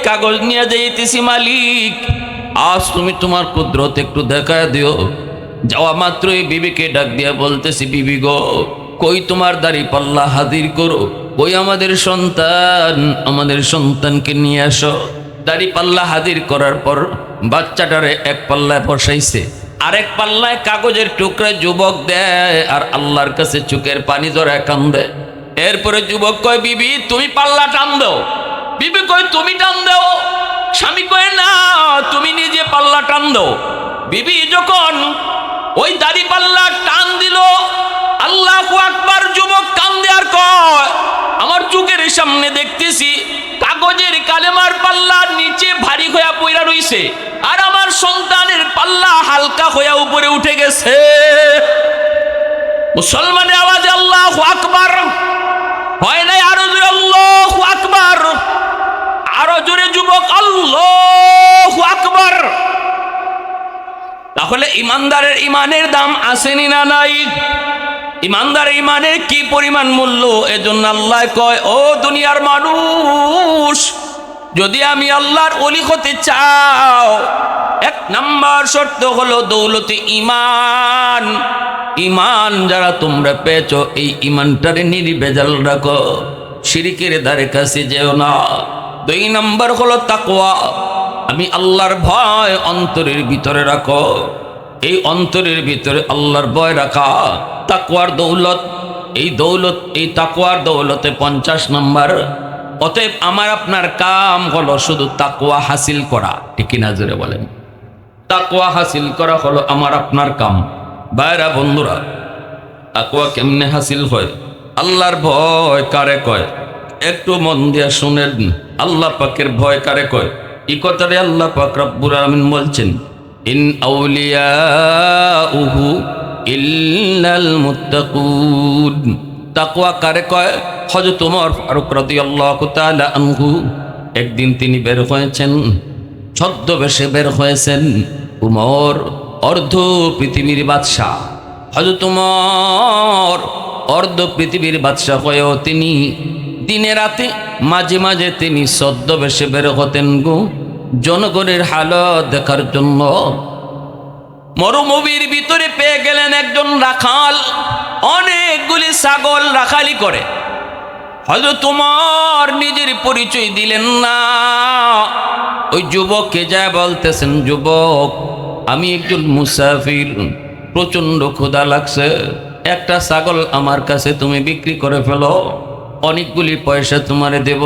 কাগজ নিয়ে যাইতেছি মালিক, আজ তুমি তোমার কুদরত একটু দেখায় দিও। যাওয়া মাত্রই বিবিকে ডাক দিয়া বলতেছি, বিবি গো, কই তোমার দাড়ি পাল্লা হাজির করো, কই আমাদের সন্তানকে নিয়ে আসো। দাড়ি পাল্লা হাজির করার পর বাচ্চাটারে এক পাল্লায় বসাইছে, আরেক পাল্লায় কাগজের টুকরা যুবক দেয়, আর আল্লাহর কাছে চোখের পানি জড়ায় কান্দে। এরপরে যুবক কয়, বিবি তুমি পাল্লা টান দাও। বিবি কয়, তুমি টান দাও। স্বামী কয়, না, তুমি নিজে পাল্লা টান দাও। বিবি যখন ওই দাড়ি পাল্লা টান দিল, আল্লাহু আকবার, যুবক কান্দে আর কয়, আমার চোখের সামনে দেখতেছি কাগজের কালেমার পাল্লা নিচে ভারী হইয়া পইরা রইছে, আর আমার সন্তানের পাল্লা হালকা হইয়া উপরে উঠে গেছে। মুসলমানের আওয়াজে আল্লাহু আকবার হয় নাই, আরো জোরে আল্লাহু আকবার, আরো জোরে যুবক আল্লাহু আকবার। তাহলে ইমানদারের ইমানের দাম আসেনি না নাই? ইমানদারের ইমানের কি পরিমাণ মূল্য! এজন্য আল্লাহ কয়, ও দুনিয়ার মানুষ, যদি আমি আল্লাহর ওলি হতে চাও, এক নাম্বার শর্ত হলো দৌলতে ঈমান। ঈমান যারা তোমরা পেয়েছ, এই ঈমানটারে নির্ভেজাল রাখো, শিরকের ধারে কাছে যেও না। দুই নাম্বার হলো তাকওয়া, আমি আল্লাহর ভয় অন্তরের ভিতরে রাখো। এই অন্তরের ভিতরে আল্লাহর ভয় রাখা তাকওয়ার দৌলত। এই তাকওয়ার দৌলতে 50 নম্বর। অতএব আমার আপনার কাম হলো শুধু তাকওয়া হাসিল করা, ঠিক না জোরে বলেন? তাকওয়া হাসিল করা হলো আমার আপনার কাম। ভাইরা বন্ধুরা, তাকওয়া কেমনে হাসিল হয়? আল্লাহর ভয় কারে কয়? একটু মন দিয়া শুনেন, আল্লাহ পাকের ভয় কারে কয়? এই কথারে আল্লাহ পাক রব্বুল আলামিন বলছেন, ইন আউলিয়াউহু ইল্লাল মুত্তাকুন। তাকওয়া কারে কয়? হযরত ওমর ফারুক রাদিয়াল্লাহু তাআলা আনহু একদিন তিনি বের হয়েছেন, ছদ্মবেশে বের হয়েছেন। উমর অর্ধ পৃথিবীর বাদশাহ, হযরত ওমর অর্ধ পৃথিবীর বাদশাহ হয়েও তিনি দিনে রাতে মাঝে মাঝে তিনি ছদ্মবেশে বের হতেন গো, জনগণের হালত দেখার জন্য। মরুভূমির ভিতরে পেয়ে গেলেন একজন রাখাল, অনেকগুলি ছাগল রাখালি করে। হযরত ওমর নিজের পরিচয় দিলেন না। ওই যুবককে যা বলতেছেন, যুবক, আমি একজন মুসাফির, প্রচন্ড ক্ষুধা লাগছে, একটা ছাগল আমার কাছে তুমি বিক্রি করে ফেলো, অনেকগুলি পয়সা তোমারে দেব।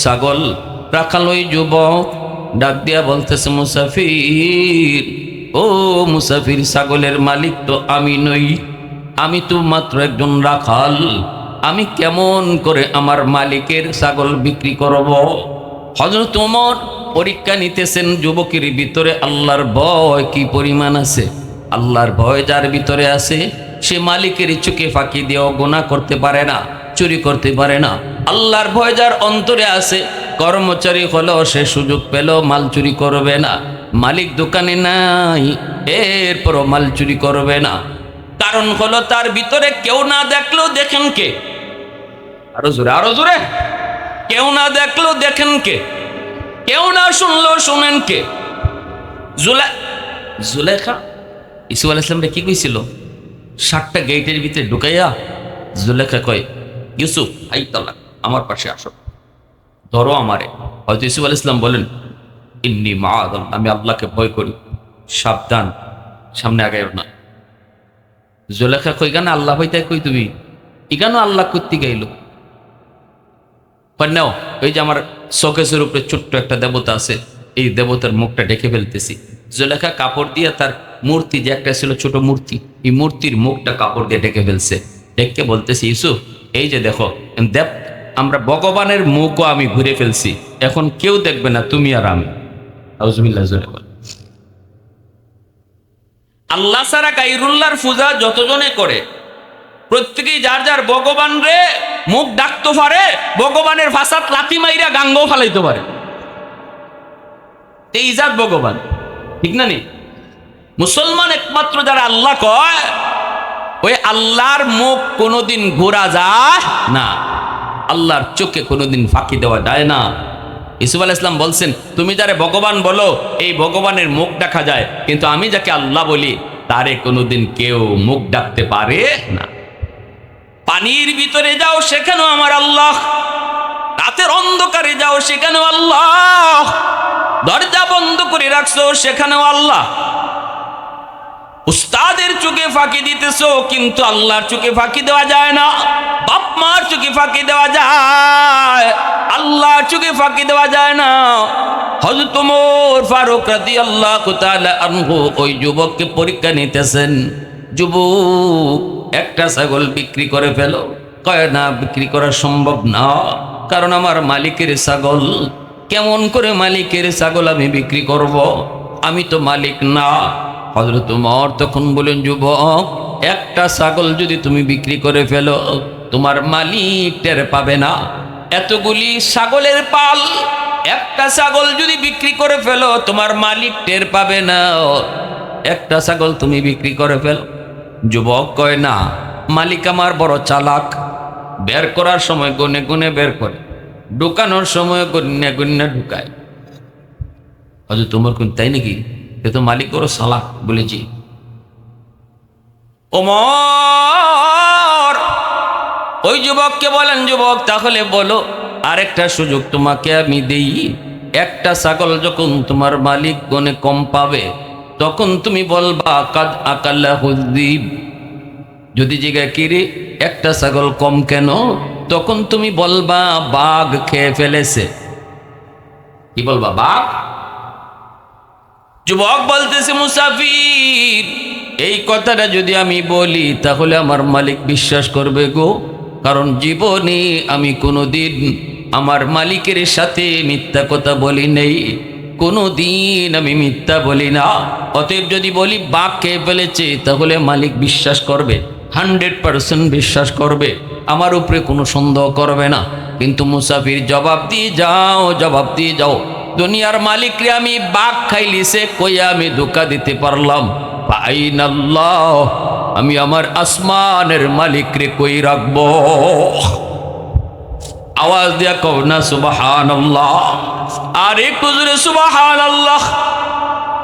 ছাগল রাখাল ওই যুবক ডাক দিয়া বলতেছে, মুসাফির, ও মুসাফির, ছাগলের মালিক তো আমি নই, আমি তো মাত্র একজন রাখাল, আমি কেমন করে আমার মালিকের ছাগল বিক্রি করব? হযরত ওমর পরীক্ষা নিতেছেন যুবকের ভিতরে আল্লাহর ভয় কি পরিমাণ আছে। আল্লাহর ভয় যার ভিতরে আছে, সে মালিকের চোখে ফাঁকি দিয়েও গুনাহ করতে পারে না, চুরি করতে পারে না। আল্লাহর ভয় যার অন্তরে আছে, কর্মচারী হলেও সে সুযোগ পেল মাল চুরি করবে না। মালিক দোকানে নাই, এরপরও মাল চুরি করবে না। কারণ হলো তার ভিতরে কেউ না দেখলেও দেখেন কে? আরো জোরে, আরো জোরে। কেউ না দেখলেও দেখেন কে? কেউ না শুনলেও শুনেন কে? জুলেখা ইসু আলাইহিস সালাম কি কইছিল? 7টা গেটের ভিতরে ঢুকাইয়া জুলেখা কয়, ইউসুফ, আই তালাক, আমার পাশে আসো, ধরো আমারে। হয়তো ইউসুফ আলাইহিস সালাম বলেন, ইন্নী মাআযাল্লাহ, আমি আল্লাহকে ভয় করি, সাবধান, সামনে আগাইও না। জুলেখা কই, গান আল্লাহ হইতে কই তুমি ইগানো আল্লাহ করতে গাইল? নাও, ওই যে আমার শোকেসের উপরে ছোট্ট একটা দেবতা আছে, এই দেবতার মুখটা ঢেকে ফেলতেছি। জুলেখা কাপড় দিয়ে তার মূর্তি যে একটা ছিল ছোট মূর্তি, এই মূর্তির মুখটা কাপড় দিয়ে ঢেকে ফেলছে। ঢেকে বলতেছি, ইউসুফ, এই যে দেখো, দেখ, আমরা ভগবানের মুখও আমি ঘুরে ফেলছি, এখন কেউ দেখবে না, তুমি আর আমি। আউযুবিল্লাহ জোরে বল। আল্লাহ ছাড়া গায়রুল্লাহর পূজা যতজনে করে প্রত্যেকেই যার যার ভগবান রে মুখ ডাকতে পারে, ভগবানের ভাষাত লাথি মাইরা গাঙ্গ ফালাইতে পারে। এই জাত ভগবান, ঠিক না নি? মুসলমান একমাত্র যারা আল্লাহ কয়, ওই আল্লাহর মুখ কোনোদিন ঘোরা যায় না, আল্লাহর চোখে কোনোদিন ফাঁকি দেওয়া যায় না। ইসুফ আলাইহিস সালাম বলছেন, তুমি যারে ভগবান বলো এই ভগবানের মুখ দেখা যায়, কিন্তু আমি যাকে আল্লাহ বলি তারে কোনোদিন কেউ মুখ ডাকতে পারে না। পানির ভিতরে যাও সেখানেও আমার আল্লাহ, রাতের অন্ধকারে যাও সেখানেও আল্লাহ, দরজা বন্ধ করে রাখছো সেখানেও আল্লাহ। উস্তাদের চোখে ফাঁকি দিতেছো কিন্তু আল্লাহর চোখে ফাঁকি দেওয়া যায় না। বাপ মার চোখে ফাঁকি দেওয়া যায়, আল্লাহর চোখে ফাঁকি দেওয়া যায় না। হযরত ওমর ফারুক রাদিয়াল্লাহু তাআলা আনহু ওই যুবককে পরীক্ষা নিতেছেন, যুবক একটা ছাগল বিক্রি করে ফেলো। কয় না, বিক্রি করা সম্ভব না, কারণ আমার মালিকের ছাগল। কেমন করে মালিকের ছাগল আমি বিক্রি করব? আমি তো মালিক না। হযরত ওমর তখন বলেন, যুবক একটা ছাগল যদি তুমি বিক্রি করে ফেলো তোমার মালিক টের পাবে না। এতগুলি ছাগলের পাল, একটা ছাগল যদি বিক্রি করে ফেলো তোমার মালিক টের পাবে না। একটা ছাগল তুমি বিক্রি করে ফেলো। যুবক কয় না, মালিক আমার বড় চালাক, বের করার সময় গুনে গুনে বের করে, ঢুকানোর সময় গুনে গুনে ঢুকায়। হযরত ওমর কোন তাই নাকি? এ তো মালিক বড় চালাক বলেছি। ওমর ওই যুবককে বলেন, যুবক তাহলে বলো আরেকটা সুযোগ তোমাকে আমি দেই। একটা ছাগল যখন তোমার মালিক গনে কম পাবে তখন তুমি বলবা কাদ আকাল্লাহু যিব। যদি জিজ্ঞাসা কিরে একটা ছাগল কম কেন, তখন তুমি বলবা বাঘ খেয়ে ফেলেছে। কি বলবা? বাঘ। যুবক বলতেছে, মুসাফির এই কথাটা যদি আমি বলি তাহলে আমার মালিক বিশ্বাস করবে গো, কারণ জীবনে আমি কোনোদিন আমার মালিকের সাথে মিথ্যা কথা বলি নেই, কোনোদিন আমি মিথ্যা বলি না। অতএব যদি বলি বাঘ খেয়ে ফেলেছে তাহলে মালিক বিশ্বাস করবে, 100% বিশ্বাস করবে, আমার উপরে কোনো সন্দেহ করবে না। কিন্তু মুসাফির জবাব দিয়ে যাও, জবাব দিয়ে যাও, দুনিয়ার মালিক রে আমি বাঘ খাইলিছে কইয়া আমি ধোঁকা দিতে পারলাম, আইনাল্লাহ আমি আমার আসমানের মালিক রে কই রাখবো? आवाज दिया कहो ना सुबहान अल्लाह। और एक गुजरे सुबहान अल्लाह।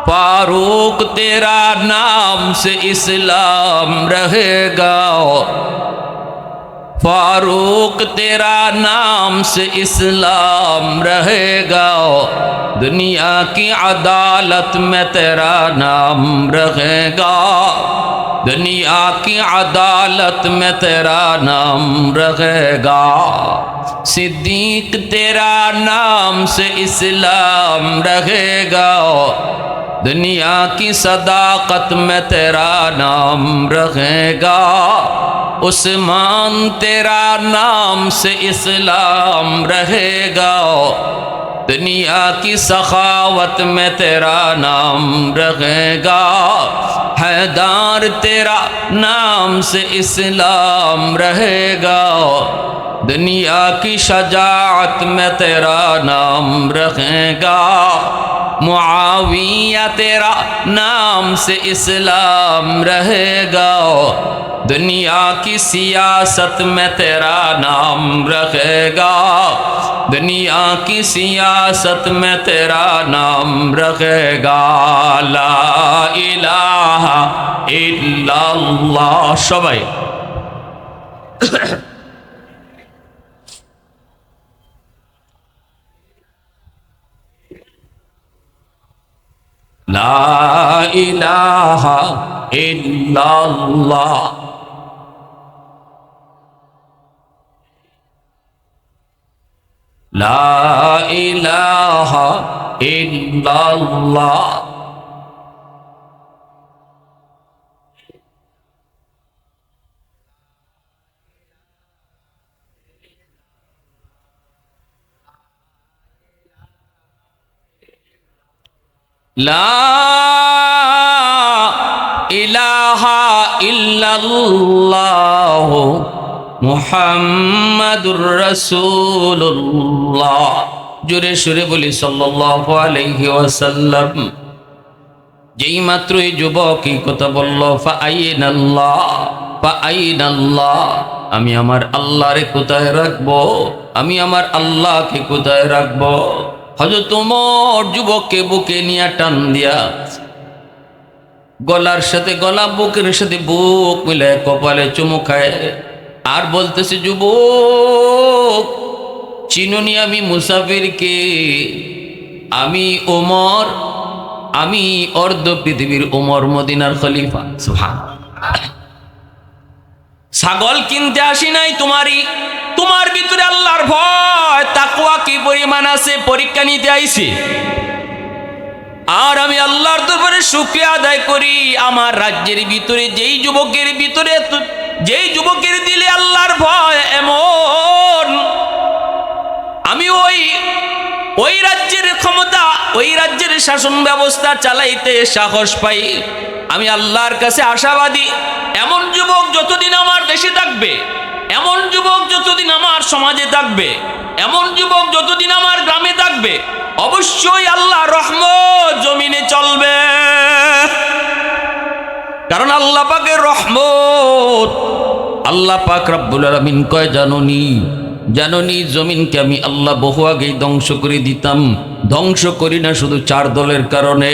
फारूक तेरा नाम से इस्लाम रहेगा, फारूक तेरा नाम से इस्लाम रहेगा, दुनिया की अदालत में तेरा नाम रहेगा, दुनिया की अदालत में तेरा नाम रहेगा। सिद्दीक तेरा नाम से इस्लाम रहेगा, दुनिया की सदाकत में तेरा नाम रहेगा, उस्मान तेरा नाम से इस्लाम रहेगा, दुनिया की सखावत में तेरा नाम रहेगा, हैदर तेरा नाम से इस्लाम रहेगा, दुनिया की शजाअत में तेरा नाम रहेगा, मुआविया तेरा नाम से इस्लाम रहेगा, दुनिया की सियासत में तेरा नाम रहेगा, दुनिया की सियासत में तेरा नाम रहेगा। ला इलाहा इल्लल्लाह। सबाई ला इलाहा इल्लल्लाह। ला इलाहा इल्लल्लाह। লা ইলাহা ইল্লাল্লাহ মুহাম্মাদুর রাসূলুল্লাহ। জোরে সুরে বলি সাল্লাল্লাহু আলাইহি ওয়াসাল্লাম। যেই মাত্র এই যুবক এই কথা বলল, ফাআইনাল্লাহ ফাআইনাল্লাহ, আমি আমার আল্লাহরে কোথায় রাখবো, আমি আমার আল্লাহকে কোথায় রাখবো। হযরত ওমর যুবককে বুকে নিয়ে টান দিয়া গলার সাথে গলা, বুকের সাথে বুক মিলে কপালে চুমু খায় আর বলতেছে, যুবক চিনুনি আমি মুসাফিরকে, আমি ওমর, আমি অর্ধ পৃথিবীর ওমর, মদিনার খলিফা। সুবহানাল্লাহ। ছাগল কিনতে আসি নাই তোমার ভিতরে আল্লাহর ভয় তাকওয়া কি পরিমাণ আছে পরীক্ষা নিতে আইছি। আর আমি আল্লাহর দরবারে শুকরিয়া আদায় করি, আমার রাজ্যের ভিতরে যেই যুবকের দিলে আল্লাহর ভয় এমন, আমি ওই রাজ্যের ক্ষমতা, ওই রাজ্যের শাসন ব্যবস্থা চালাইতে সাহস পাই। আমি আল্লাহর কাছে আশাবাদী, এমন যুবক যতদিন আমার দেশে থাকবে, এমন যুবক যতদিন আমার সমাজে থাকবে, এমন যুবক যতদিন আমার গ্রামে থাকবে, অবশ্যই আল্লাহর রহমত জমিনে চলবে। কারণ আল্লাহ পাকের রহমত, আল্লাহ পাক রব্বুল আলামিন কয়, জাননি জমিনকে আমি আল্লাহ বহু আগেই ধ্বংস করে দিতাম। ধ্বংস করি না শুধু 4 দলের কারণে,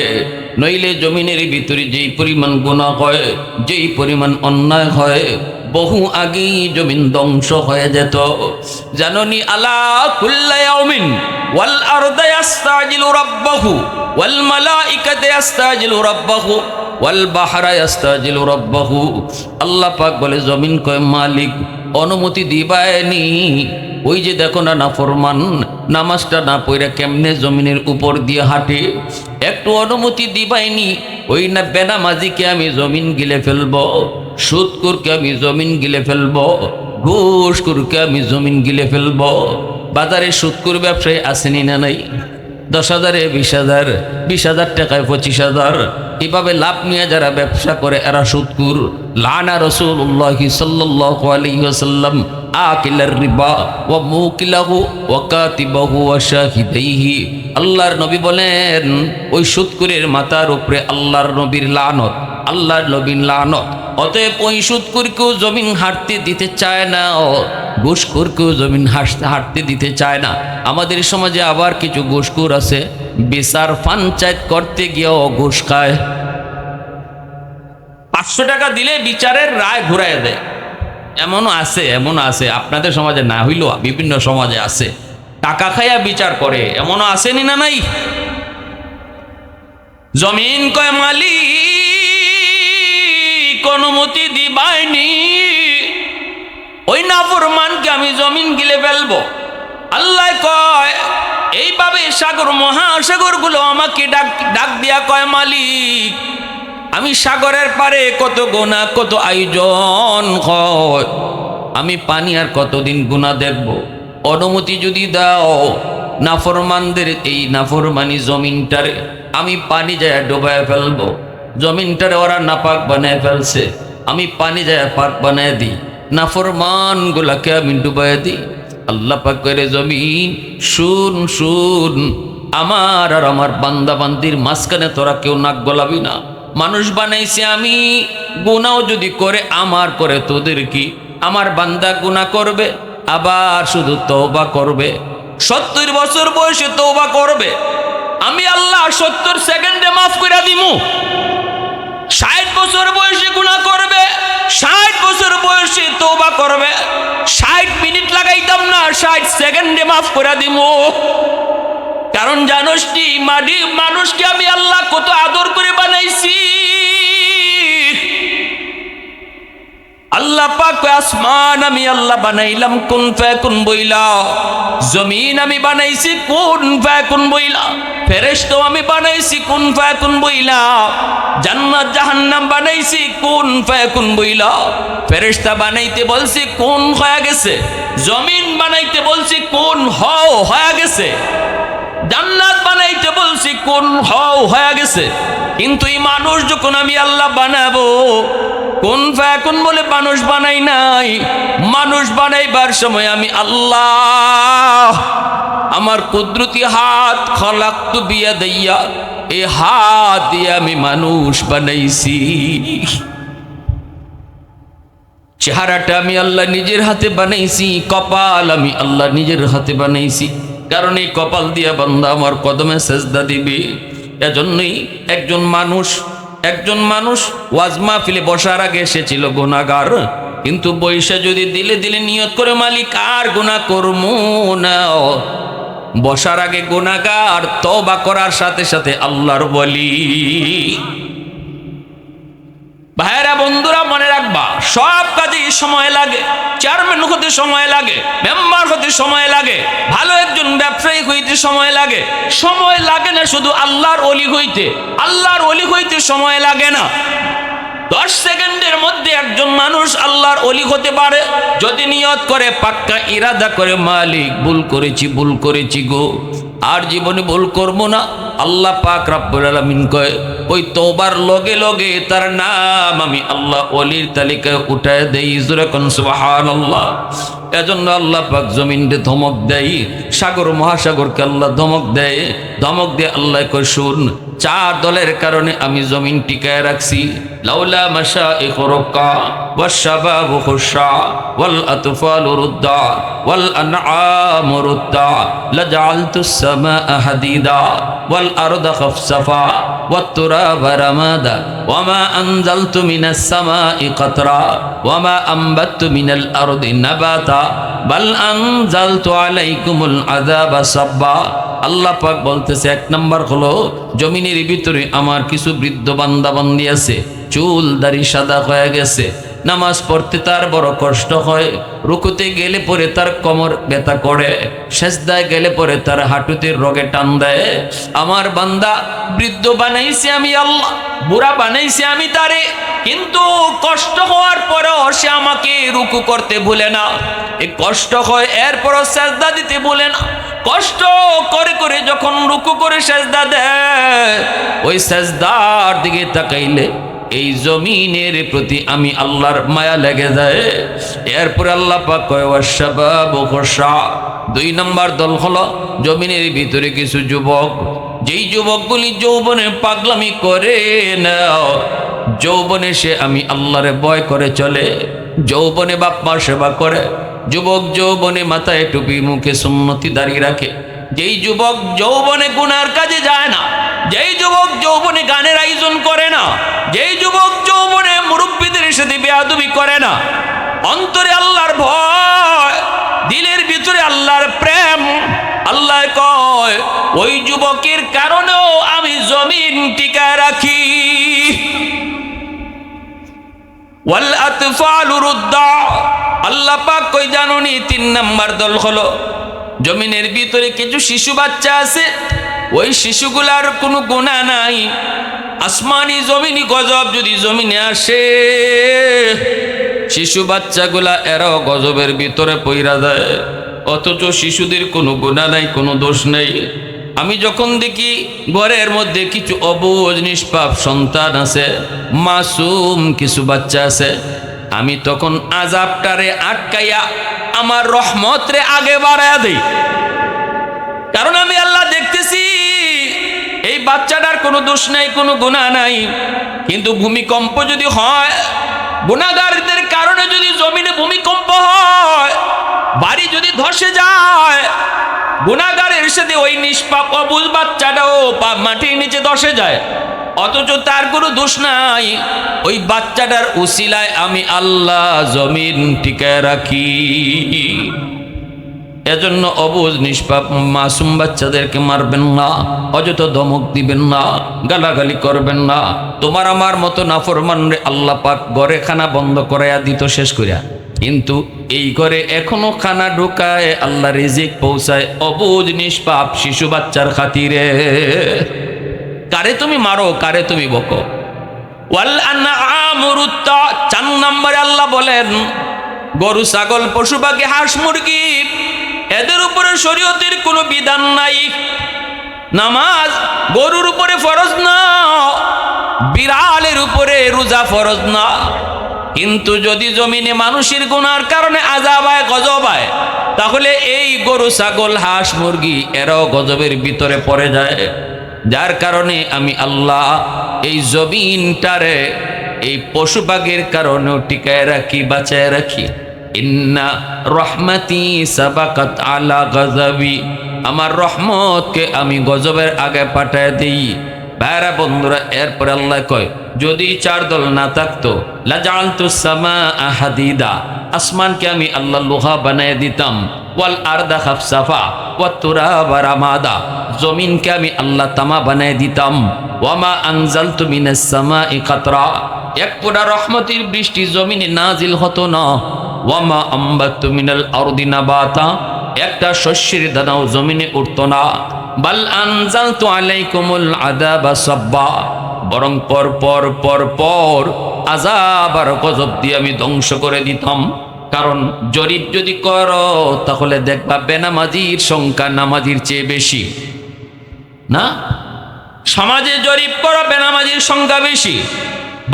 নইলে জমিনের ভিতরে যেই পরিমাণ গুনাহ হয়, যেই পরিমাণ অন্যায় হয়, বহু আগেই জমিন ধ্বংস হয়ে যেত। জাননি আলা কুল্লা ইয়াউমিন ওয়াল আরদু ইস্তাজিলু রাব্বাহু ওয়াল মালাইকাতু ইস্তাজিলু রাব্বাহু ওয়াল বাহরা ইস্তাজিলু রাব্বাহু। আল্লাহ পাক বলে, জমিন কয় মালিক অনুমতি দিবায়নি। ওই যে দেখো না নাফরমান, নামাজটা না পড়ে কেমনে জমিনের উপর দিয়ে হাঁটে, একটু অনুমতি দিবাইনি। ওই না বেনামাজিকে আমি জমিন গিলে ফেলবো, সুদখোরকে আমি জমিন গিলে ফেলবো, ঘুষখোরকে আমি জমিন গিলে ফেলবো। বাজারে সুদখোর ব্যবসায়ী আসেনি না নাই? 10,000 20,000, 20,000 টাকায় 25,000, এভাবে লাভ নিয়ে যারা ব্যবসা করে এরা সুদখোর। লানা রাসূলুল্লাহ সাল্লাল্লাহু আলাইহি ওয়াসাল্লাম আকিলার রিবা ওয়া মুকিলাহু ওয়া কাতিবাহু ওয়া শাহিদাইহি। আল্লাহর নবী বলেন, ওই সুদখোরের মাথার উপরে আল্লাহর নবীর লানত, আল্লাহর নবীর লানত। অতএব ওই সুদখোরকেও জমিন হাঁটতে দিতে চায় না, ঘুষখোরকেও জমিন হাঁটতে দিতে চায় না। আমাদের সমাজে আবার কিছু ঘুষখোর আছে, বিচার পঞ্চায়েত করতে গিয়েও ঘুষ খায়। 500 টাকা দিলে বিচারের রায় ঘুরাইয়া দেয়, এমনও আছে। আপনাদের সমাজে না হইলেও বিভিন্ন সমাজে আছে, টাকা খাইয়া বিচার করে, এমনও আসেনি না নাই? জমিন কয় মালিক অনুমতি দিবাইনি, ওই নাফরমানকে আমি জমিন গিলে ফেলবো। আল্লাহ কয়, এইভাবে সাগর মহাসাগর গুলো আমাকে ডাক দিয়া কয়, মালিক আমি সাগরের পারে কত গুনাহ, কত আয়োজন হয়, আমি পানি আর কতদিন গুনাহ দেখব। অনুমতি যদি দাও, নাফরমানদের এই নাফরমানি জমিনটারে আমি পানি যায় ডুবায় ফেলবো। জমিনটারে ওরা নাপাক বানায় ফেলছে, আমি পানি যায় পাক বানায় দিই, নাফরমান গুলাকে আমি ডুবায় দিই। আল্লাহ পাক করে, জমিন শুন, আমার আর আমার বান্দা বান্দির মাঝখানে তোরা কেউ নাক গলাবি না। মানুষ বানাইছে আমি, গুনাও যদি করে আমার করে তোদের কি? আমার বান্দা গুনাহ করবে আবার শুধু তওবা করবে, 70 বছর বয়সে তওবা করবে, আমি আল্লাহ 70 সেকেন্ডে মাফ করে দিমু। 60 বছর বয়সে গুনাহ করবে, 60 বছর বয়সে তওবা করবে, 60 মিনিট লাগাইতাম না, 60 সেকেন্ডে মাফ করে দিমু। কারণ জানোস কি, মানুষকে আমি আল্লাহ কত আদর করে বানাইছি। আল্লাহ পাক আসমান আমি আল্লাহ বানাইলাম কুন ফায়াকুন বইলা, জমিন আমি বানাইছি কুন ফায়াকুন বইলা, ফেরেশতা আমি বানাইছি কুন ফায়াকুন বইলা, জান্নাত জাহান্নাম বানাইছি কুন ফায়াকুন বইলা। ফেরেশতা বানাইতে বলছি কোন হয়ে গেছে, জমিন বানাইতে বলছি কোন হয়ে গেছে। জান্নাত বানাইতে বলছি, কোন হয়ে গেছে, কিন্তু এই মানুষ যখন আমি আল্লাহ বানাবো, কোন ফায়াকুন বলে মানুষ বানাই নাই। মানুষ বানাইবার সময় আমি আল্লাহ আমার কুদরতি হাত খলাকতু বিয়াদাইয়া, এই হাত দিয়ে আমি মানুষ বানাইছি। চেহারাটা আমি আল্লাহ নিজের হাতে বানাইছি, কপাল আমি আল্লাহ নিজের হাতে বানাইছি। কারণ এই কপাল দিয়া বান্দা আমার কদমে সেজদা দিবে। এজন্যই একজন মানুষ ওয়াজ মাহফিলে বসার আগে এসেছিল গুনাহগার, কিন্তু বৈশা যদি দিলে নিয়ত করে মালিক আর গুনাহ করবো না, বসার আগে গুনাহগার, তওবা করার সাথে সাথে আল্লাহর বলি। ভাইরা বন্ধুরা, মনে রাখবা, সব কাজে সময় লাগে। চেয়ারম্যান হতে সময় লাগে, মেম্বার হতে সময় লাগে, ভালো একজন ব্যবসায়ী হইতে সময় লাগে। সময় লাগে না শুধু আল্লাহর ওলি হইতে, আল্লাহর ওলি হইতে সময় লাগে না। 10 সেকেন্ডের মধ্যে একজন মানুষ আল্লাহর ওলি হতে পারে যদি নিয়ত করে, পাক্কা ইরাদা করে, মালিক ভুল করেছি গো, আর জীবনে ভুল করব না। আল্লাহ পাক রব্বুল আলামিন কয়, ওই তওবার লগে লগে তার নাম আমি আল্লাহ ওলির তালিকায় উঠায় দেই। জোরে কোন সুবহানাল্লাহ। এজন্য আল্লাহ পাক জমিনকে ধমক দেয়, সাগর মহাসাগরকে আল্লাহ ধমক দেয়। ধমক দিয়ে আল্লাহ কয়, শুন, 4 দলের কারণে আমি জমিন টিকায় রাখছি। লাউলা মাশাইখ রুকা ওয়াশ-শাবাব খুশা ওয়াল আতফাল রুদ্দা ওয়াল আনআম রুদ্দা লাজআলতুস সামাআ হাদিদা ওয়াল আরদা খাফসাফা ওয়াত তুরাবা রামাদা ওয়ামা আনজালতু মিনাস সামাই কাতরা ওয়ামা আনবাততু মিনাল আরদি নাবাতা বাল আনজালতু আলাইকুমুল আযাবা সাব্বা। আল্লাহ পাক বলতেছে, 1 নাম্বার হলো জমিনের ভিতরে আমার কিছু বৃদ্ধ বান্দা বান্দি আছে, চুল দাড়ি সাদা হয়ে গেছে, নামাজ পড়তে তার বড় কষ্ট হয়, রুকুতে গেলে পরে তার কোমর ব্যথা করে, সেজদায় গেলে পরে তার হাঁটুতে রোগে টান দেয়। আমার বান্দা বৃদ্ধ বানাইছি আমি আল্লাহ, বুড়া বানাইছি আমি তারে, কিন্তু কষ্ট হওয়ার পরেও সে আমাকে রুকু করতে ভুলে না। এই কষ্ট হয়, এরপরও সেজদা দিতে ভুলে না। কষ্ট করে করে যখন রুকু করে সেজদা দেয়, ওই সেজদার দিকে তাকাইলে এই জমিনের প্রতি আমি আল্লাহর মায়া লেগে যায়। এরপর আল্লাহ পাক কয়, ওয়াশ-শাবাবু খুশা। 2 নম্বর দল হলো জমিনের ভিতরে কিছু যুবক, যেই যুবকগুলি যৌবনে পাগলামি করে না, যৌবনে সে আমি আল্লাহরে ভয় করে চলে, যৌবনে বাপ মা সেবা করে, যুবক যৌবনে মাথায় টুপি, মুখে সুন্নতি দাড়ি রাখে, যেই যুবক যৌবনে গুনার কাজে যায় না, যেই যুবক যৌবনে গানের আয়োজন করে না, যেই যুবক যৌবনে মুরব্বীদের সাথে বেয়াদবি করে না, অন্তরে আল্লাহর ভয়, দিলের ভিতরে আল্লাহর প্রেম, আল্লাহ কয় ওই যুবকের কারণেও আমি জমিন টিকায় রাখি। ওয়াল আতফাল রুদ্দা। আল্লাহ পাক কই জানুনি 3 নাম্বার দল হলো জমিনের ভিতরে কিছু শিশু বাচ্চা আছে, ওই শিশুগুলার কোনো গুনাহ নাই, আসমানি জমিনি গজব যদি জমিনে আসে, শিশু বাচ্চাগুলা এরাও গজবের ভিতরে পইরা যায়, অথচ শিশুদের কোনো গুনাহ নাই, কোনো দোষ নেই। আমি যখন দেখি ঘরের মধ্যে কিছু অবুঝ নিষ্পাপ সন্তান আছে, মাসুম কিছু বাচ্চা আছে, আমি তখন আযাবটারে আটকাইয়া আমার রহমতরে আগে বাড়ায়া দেই। কারণ আমি আল্লাহ দেখতেছি এই বাচ্চাটার কোনো দোষ নাই, কোনো গুনাহ নাই, কিন্তু ভূমিকম্প যদি হয়, গুনাহগারদের কারণে যদি জমিনে ভূমিকম্প হয়, বাড়ি যদি ধসে যায়, গুনাহগারের সাথে ওই নিষ্পাপ অবুঝ বাচ্চাটাও মাটির নিচে ধসে যায়, অথচ তার কোনো দোষ নাই, ওই বাচ্চাটার উসিলায় আমি আল্লাহ জমিন টিকায় রাখি। এজন্য অবুঝ নিষ্পাপ মাসুম বাচ্চাদেরকে মারবেন না, অযথা ধমক দিবেন না, গালাগালি করবেন না। তোমার আমার মতো নাফরমান রে আল্লাহ পাক ঘরে খানা বন্ধ করাইয়া দিত শেষ করিয়া, কিন্তু এই ঘরে এখনো খানা ঢুকায়, আল্লাহ রিজিক পৌঁছায় অবুঝ নিষ্পাপ শিশু বাচ্চার খাতিরে। কারে তুমি মারো, কারে তুমি বকো। ওয়াল আনআম রুদ্দা। 4 নম্বরে আল্লাহ বলেন, গরু ছাগল পশু পাখি হাঁস মুরগি, এদের উপরে শরীয়তের কোনো বিধান নাই, নামাজ গরুর উপরে ফরজ না, বিড়ালের উপরে রোজা ফরজ না। কিন্তু যদি জমিনে মানুষের গুনার কারণে আযাব হয়, গজব হয়, তাহলে এই গরু, ছাগল, হাঁস, মুরগি এরাও গজবের ভিতরে পড়ে যায়। যার কারণে আমি আল্লাহ এই জমিনটারে এই পশু পাখির কারণেও টিকায় রাখি, বাঁচায় রাখি। ইন্না রহমতি সাবাকাত আলা গজবি, আমার রহমতকে আমি গজবের আগে পাঠায় দিই। ভাইরা বন্ধুরা, এরপরে আল্লাহ কয়, যদি চার দল না থাকতো লাজালতুস সামাআ হাদিদা, আসমানকে আমি আল্লাহ লোহা বানায় দিতাম। ওয়াল আরদা খাফসাফা ওয়াত তুরাবা রামাদা, জমিনকে আমি আল্লাহ তামা বানায় দিতাম। ওয়ামা আনজালতু মিনাস সামাই কাতরা, এক ফোঁটা রহমতের বৃষ্টি জমিনে নাজিল হতো না। ওয়ামা আম্বাতু মিনাল আরদি নাবাতা, একটা শস্যের দানাও জমিনে উঠতো না। বাল আনজালতু আলাইকুমুল আযাবা সাব্বা, বরং পর পর পর পর আযাব আর গজব দিয়ে আমি ধ্বংস করে দিতাম। কারণ জরিপ যদি করো তাহলে দেখবা বেনামাজির সংখ্যা নামাজির চেয়ে বেশি না। সমাজে জরিপ করো, বেনামাজির সংখ্যা বেশি।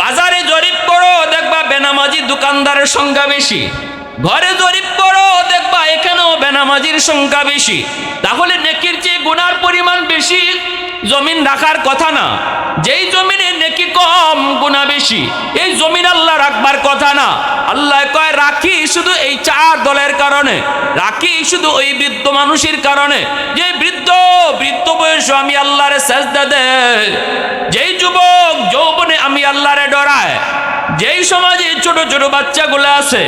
বাজারে জরিপ করো, দেখবা বেনামাজি দোকানদারের সংখ্যা বেশি। ঘরে জরিপ করো, দেখবা এখানেও বেনামাজির সংখ্যা বেশি। তাহলে নেকির চেয়ে গুনার পরিমাণ বেশি জমিন রাখার কথা না। যেই জমিনে নেকি কম, গুনাহ বেশি, এই জমিন আল্লাহ রাখবার কথা না। আল্লাহ কয় রাখি শুধু এই চার দলের কারণে, রাখি শুধু ওই বৃদ্ধ মানুষের কারণে, যে বৃদ্ধ বয়সে আমি আল্লাহরে সেজদা দেয়, যেই যুবক যৌবনে আমি আল্লাহরে ডরায়, যেই সমাজে ছোট ছোট বাচ্চাগুলো আছে,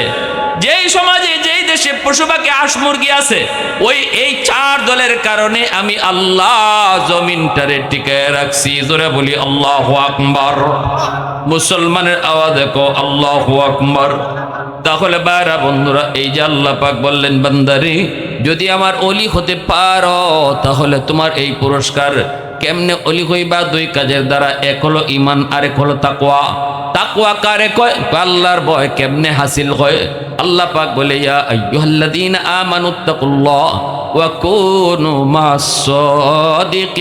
যেই সমাজে যেই দেশে পশু পাখি, হাঁস মুরগি আছে, ওই এই চার দলের কারণে আমি আল্লাহ জমিনটারে টিকায় রাখছি। জোরে বলি আল্লাহু আকবার। মুসলমানের আওয়াজ দেখো, আল্লাহু আকবার। তাহলে বাইরা বন্ধুরা, এই যে আল্লাহ পাক বললেন, বান্দারে যদি আমার ওলি হতে পারো তাহলে তোমার এই পুরস্কার। কেমনে ওলি হইবা? দুই কাজের দ্বারা, এক হলো ঈমান, আরেক হলো তাকওয়া। তাকওয়া কারে কয়? আল্লাহর ভয় কেমনে হাসিল হয়? আল্লাহ পাক বলে, ইয়া আইয়ুহাল্লাযীনা আমানুত্তাকুল্লাহ ওয়া কুনু মাস সাদিকিন।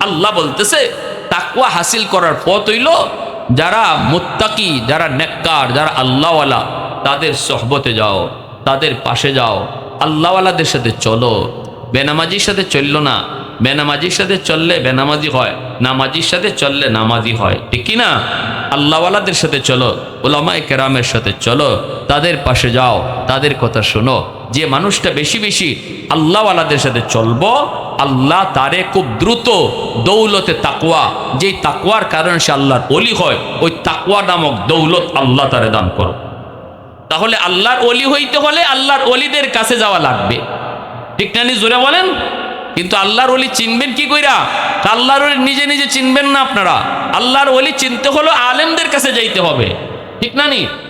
আল্লাহ বলতেছে তাকওয়া হাসিল করার পথ হইল যারা মুত্তাকি, যারা নেককার, যারা আল্লাহওয়ালা, তাদের সোহবতে যাও, তাদের পাশে যাও, আল্লাহওয়ালাদের সাথে চলো। বেনামাজির সাথে চললো না। বেনামাজির সাথে চললে বেনামাজি হয়, নামাজির সাথে চললে নামাজি হয়, ঠিক কি না? আল্লাহওয়ালাদের সাথে চলো, উলামায়ে কেরামের সাথে চলো, তাদের পাশে যাও, তাদের কথা শোনো। যে মানুষটা বেশি বেশি আল্লাহওয়ালাদের সাথে চলবো, আল্লাহ তারে খুব দ্রুত দৌলতে তাকওয়া, যেই তাকওয়ার কারণে সে আল্লাহর ওলি হয়, ওই তাকওয়া নামক দৌলত আল্লাহ তারে দান করো। তাহলে আল্লাহর ওলি হইতে হলে আল্লাহর ওলিদের কাছে যাওয়া লাগবে, ঠিক না? জোরে বলেন। কিন্তু আল্লাহর ওলি চিনবেন কি কইরা? আল্লাহর ওলি নিজে নিজে চিনবেন না আপনারা। আল্লাহর ওলি চিনতে হলো আলেমদের কাছে যাইতে হবে, ঠিক না?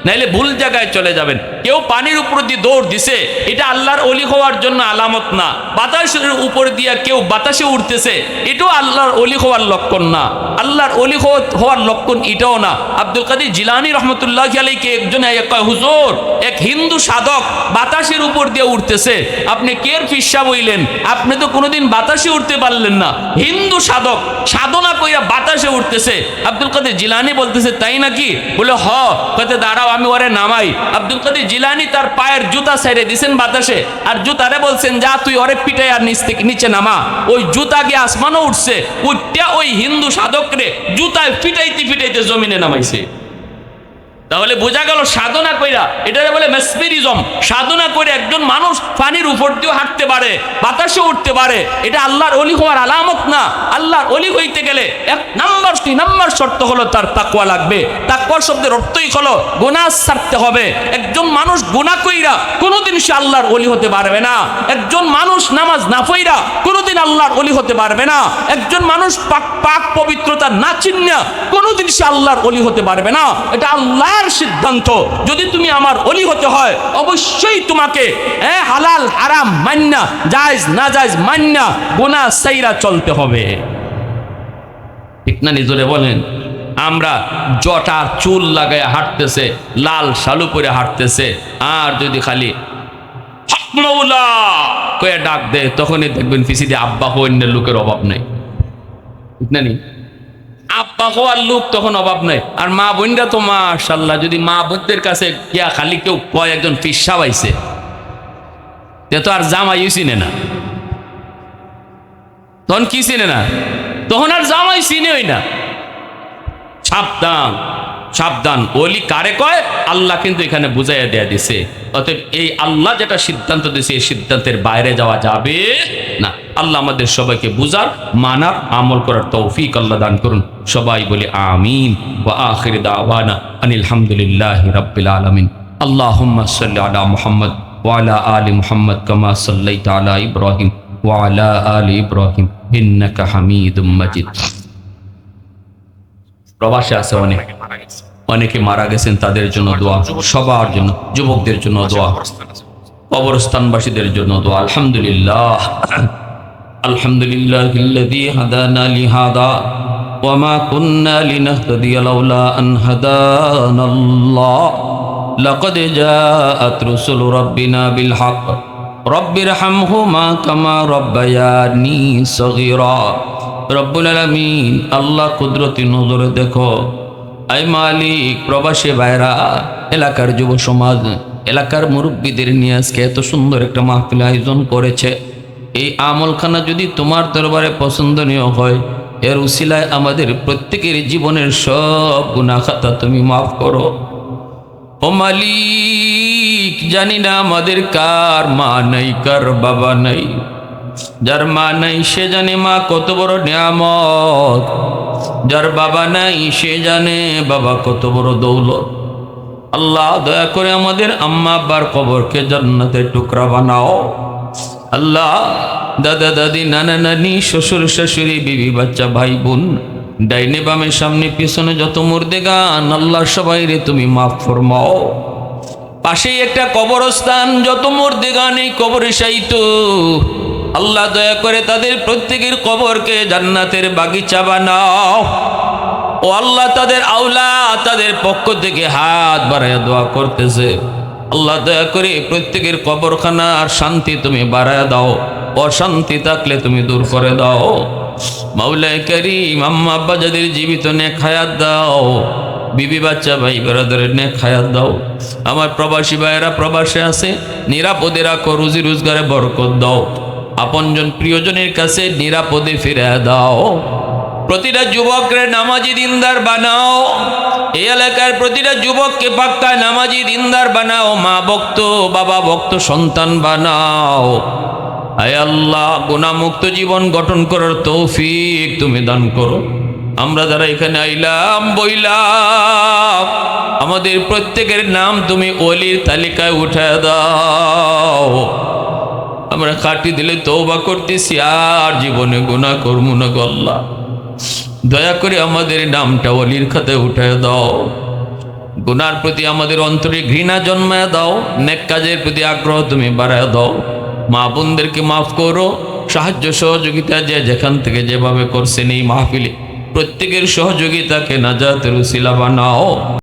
নাইলে ভুল জায়গায় চলে যাবেন। কেউ পানির উপর দিয়ে দৌড় দিছে, এটা আল্লাহর ওলি হওয়ার জন্য আলামত না। বাতাসের উপর দিয়ে কেউ বাতাসে উঠতেছে, এটাও আল্লাহর ওলি হওয়ার লক্ষণ না। আল্লাহর ওলি হওয়ার লক্ষণ এটাও না। আব্দুল কাদের জিলানী রহমতুল্লাহ আলাইকে একজন কয়, হুজুর, এক হিন্দু সাধক বাতাসের উপর দিয়ে উঠতেছে, আপনি কের ফিসা বইলেন? আপনি তো কোনোদিন বাতাসে উঠতে পারলেন না। হিন্দু সাধক সাধনা কইরা বাতাসে উঠতেছে। আব্দুল কাদের জিলানী বলতেছে, তাই নাকি? বলে হ। কইতে দাঁড়াও, আমি ওরে নামাই। আব্দুল কাদের জিলানী তার পায়ের জুতা ছেড়ে দিছেন বাতাসে, আর জুতারে বলছেন, যা তুই ওরে পিটাই আর নিচে নামা। ওই জুতা গিয়ে আসমানও উঠছে, উঠটা ওই হিন্দু সাধকরে জুতায় ফিটাইতে ফিটাইতে জমিনে নামাইছে। তাহলে বোঝা গেল সাধনা কইরা, এটারে বলে মেসমেরিজম। সাধনা করে একজন মানুষ পানির উপর দিয়েও হাঁটতে পারে, বাতাসে উঠতে পারে, এটা আল্লাহর ওলি হওয়ার আলামত না। আল্লাহর ওলি হইতে গেলে এক নাম্বার শর্ত হলো তার তাকওয়া লাগবে। তাকওয়া শব্দের অর্থই হলো গুনাহ ছাড়তে হবে। একজন মানুষ গুনাহ কইরা কোনোদিন সে আল্লাহর ওলি হতে পারবে না। একজন মানুষ নামাজ না পড়া কোনোদিন আল্লাহর ওলি হতে পারবে না। একজন মানুষ পাক পবিত্রতা না চিন্না কোনোদিন সে আল্লাহর ওলি হতে পারবে না। এটা আল্লাহর সিদ্ধান্ত। যদি তুমি আমার ওলি হতে হয়, অবশ্যই তোমাকে হালাল হারাম মান্না, জায়েজ না জায়েজ মান্না, গুনাহ ছাইরা চলতে হবে, ঠিক না? নিজরে বলেন। আমরা জটার চুল লাগায় হাঁটতেছে, লাল শালু পরে হাঁটতেছে, আর যদি খালি মৌলা কয়ে ডাক দে, তখনই দেখবেন পিছি দিয়ে আব্বা অন্যের লোকের অভাব নেই, ঠিক না নি? আব্বা হওয়ার লোক তখন অভাব নেই। আর মা বোনরা তো মাশাআল্লাহ, যদি মা বোনদের কাছে গিয়া খালি কেউ কয় একজন ফিসা পাইছে, তে তো আর জামাইও চিনে না, তখন কি চিনে না, তখন আর জামাই চিনেই না। সাবধান সাবধান, ওলি কারে কয় আল্লাহ কিন্তু এখানে বুঝাইয়া দেয়া দিছে। অতএব এই আল্লাহ যেটা সিদ্ধান্ত দিছে এই সিদ্ধান্তের বাইরে যাওয়া যাবে না। আল্লাহ আমাদের সবাইকে বুঝার, মানার, আমল করার তৌফিক আল্লাহ দান করুন। সবাই বলি আমিন। ওয়া আখির দাওয়ানা আনিল হামদুলিল্লাহি রাব্বিল আলামিন। আল্লাহুম্মা সাল্লি আলা মুহাম্মদ ওয়া আলা আলি মুহাম্মদ কামা সাল্লাইতা আলা ইব্রাহিম ওয়া আলা আলি ইব্রাহিম ইন্নাকা হামিদুম মাজিদ। প্রবাসে আছে অনেকে মারা গেছেন, তাদের জন্য দোয়া, সবার জন্য, যুবকদের জন্য দোয়া, কবরস্থানবাসীদের জন্য দোয়া। আলহামদুলিল্লাহ আলহামদুলিল্লাহিল্লাযী হাদানা লিহাদা ওয়া মা কুন্না লিনাহতাদিয়া লাউলা আন হাদানাল্লাহ লাকাদ জাআত রুসুলু রাব্বিনা বিল হক রব্বিরহামহুমা কামা রাব্বায়ানি সগীরা। রব্বুল আলামিন আল্লাহ কুদরতি নজরে দেখো, আই মালিক, প্রবাসী ভাইরা, এলাকার যুব সমাজ, এলাকার মুরব্বীদের নিয়ে আজকে এত সুন্দর একটা মাহফিল আয়োজন করেছে। এই আমলখানা যদি তোমার দরবারে পছন্দনীয় হয়, এর উসিলায় আমাদের প্রত্যেকের জীবনের সব গুনাহ খাতা তুমি মাফ করো। ও মালিক, জানি না আমাদের কার মা নাই, কার বাবা নাই। যার মা নাই সে জানে মা কত বড় নিয়ামত, যার বাবা নাই সে জানে বাবা কত বড় দৌলত। আল্লাহ দয়া করে আমাদের আম্মা আব্বার কবরকে জান্নাতের টুকরা বানাও। আল্লাহ দাদা দাদি, নানা নানি, শ্বশুর শাশুড়ি, বিবি বাচ্চা, ভাই বোন, ডাইনে বামে সামনে পিছনে যত মুর্দেগান, আল্লাহ সবাই রে তুমি মাফ ফরমাও। পাশেই একটা কবরস্থান, যত মুর্দেগান এই কবরে শায়িত, আল্লাহ দয়া করে তাদের প্রত্যেকের কবরকে জান্নাতের বাগিচা বানাও। ও আল্লাহ, তাদের আওলা তাদের পক্ষ থেকে হাত বাড়ায় দোয়া করতেছে, আল্লাহ দয়া করে প্রত্যেকের কবরখানার শান্তি তুমি বাড়ায় দাও, অশান্তি থাকলে তুমি দূর করে দাও। মাওলায়ে কারীম, আম্মা আব্বা যাদের জীবিত নেক হায়াত দাও, বিবি বাচ্চা ভাই বেরাদের নেক হায়াত দাও। আমার প্রবাসী ভাইয়েরা প্রবাসে আছে, নিরাপদে রাখো, রুজি রোজগারে বরকত দাও। আপনজন প্রিয়জনের কাছে নিরাপদে ফিরে দাও। প্রতিটা যুবকরে নামাজি দিনদার বানাও। এই এলাকার প্রতিটা যুবককে পাক্কা নামাজি দিনদার বানাও। মা ভক্ত, বাবা ভক্ত সন্তান বানাও। আয় আল্লাহ, গুনাহমুক্ত জীবন গঠন করার তৌফিক তুমি দান করো। আমরা যারা এখানে আইলাম বইলাম, আমাদের প্রত্যেকের নাম তুমি ওলির তালিকায় উঠায় দাও। আমরা কাটি দিলে তওবা করতেছি, আর জীবনে গুনাহ করব না গো আল্লাহ। দয়া করে আমাদের নামটা ওলির খাতায় উঠায় দাও। গুনার প্রতি আমাদের অন্তরে ঘৃণা জন্মায় দাও, নেক কাজের প্রতি আগ্রহ তুমি বাড়ায় দাও। মা বোনদেরকে মাফ করো। সাহায্য সহযোগিতা যে যেখান থেকে যেভাবে করছেন এই মাহফিলে, প্রত্যেকের সহযোগিতাকে নাজাতের উসিলা বানাও।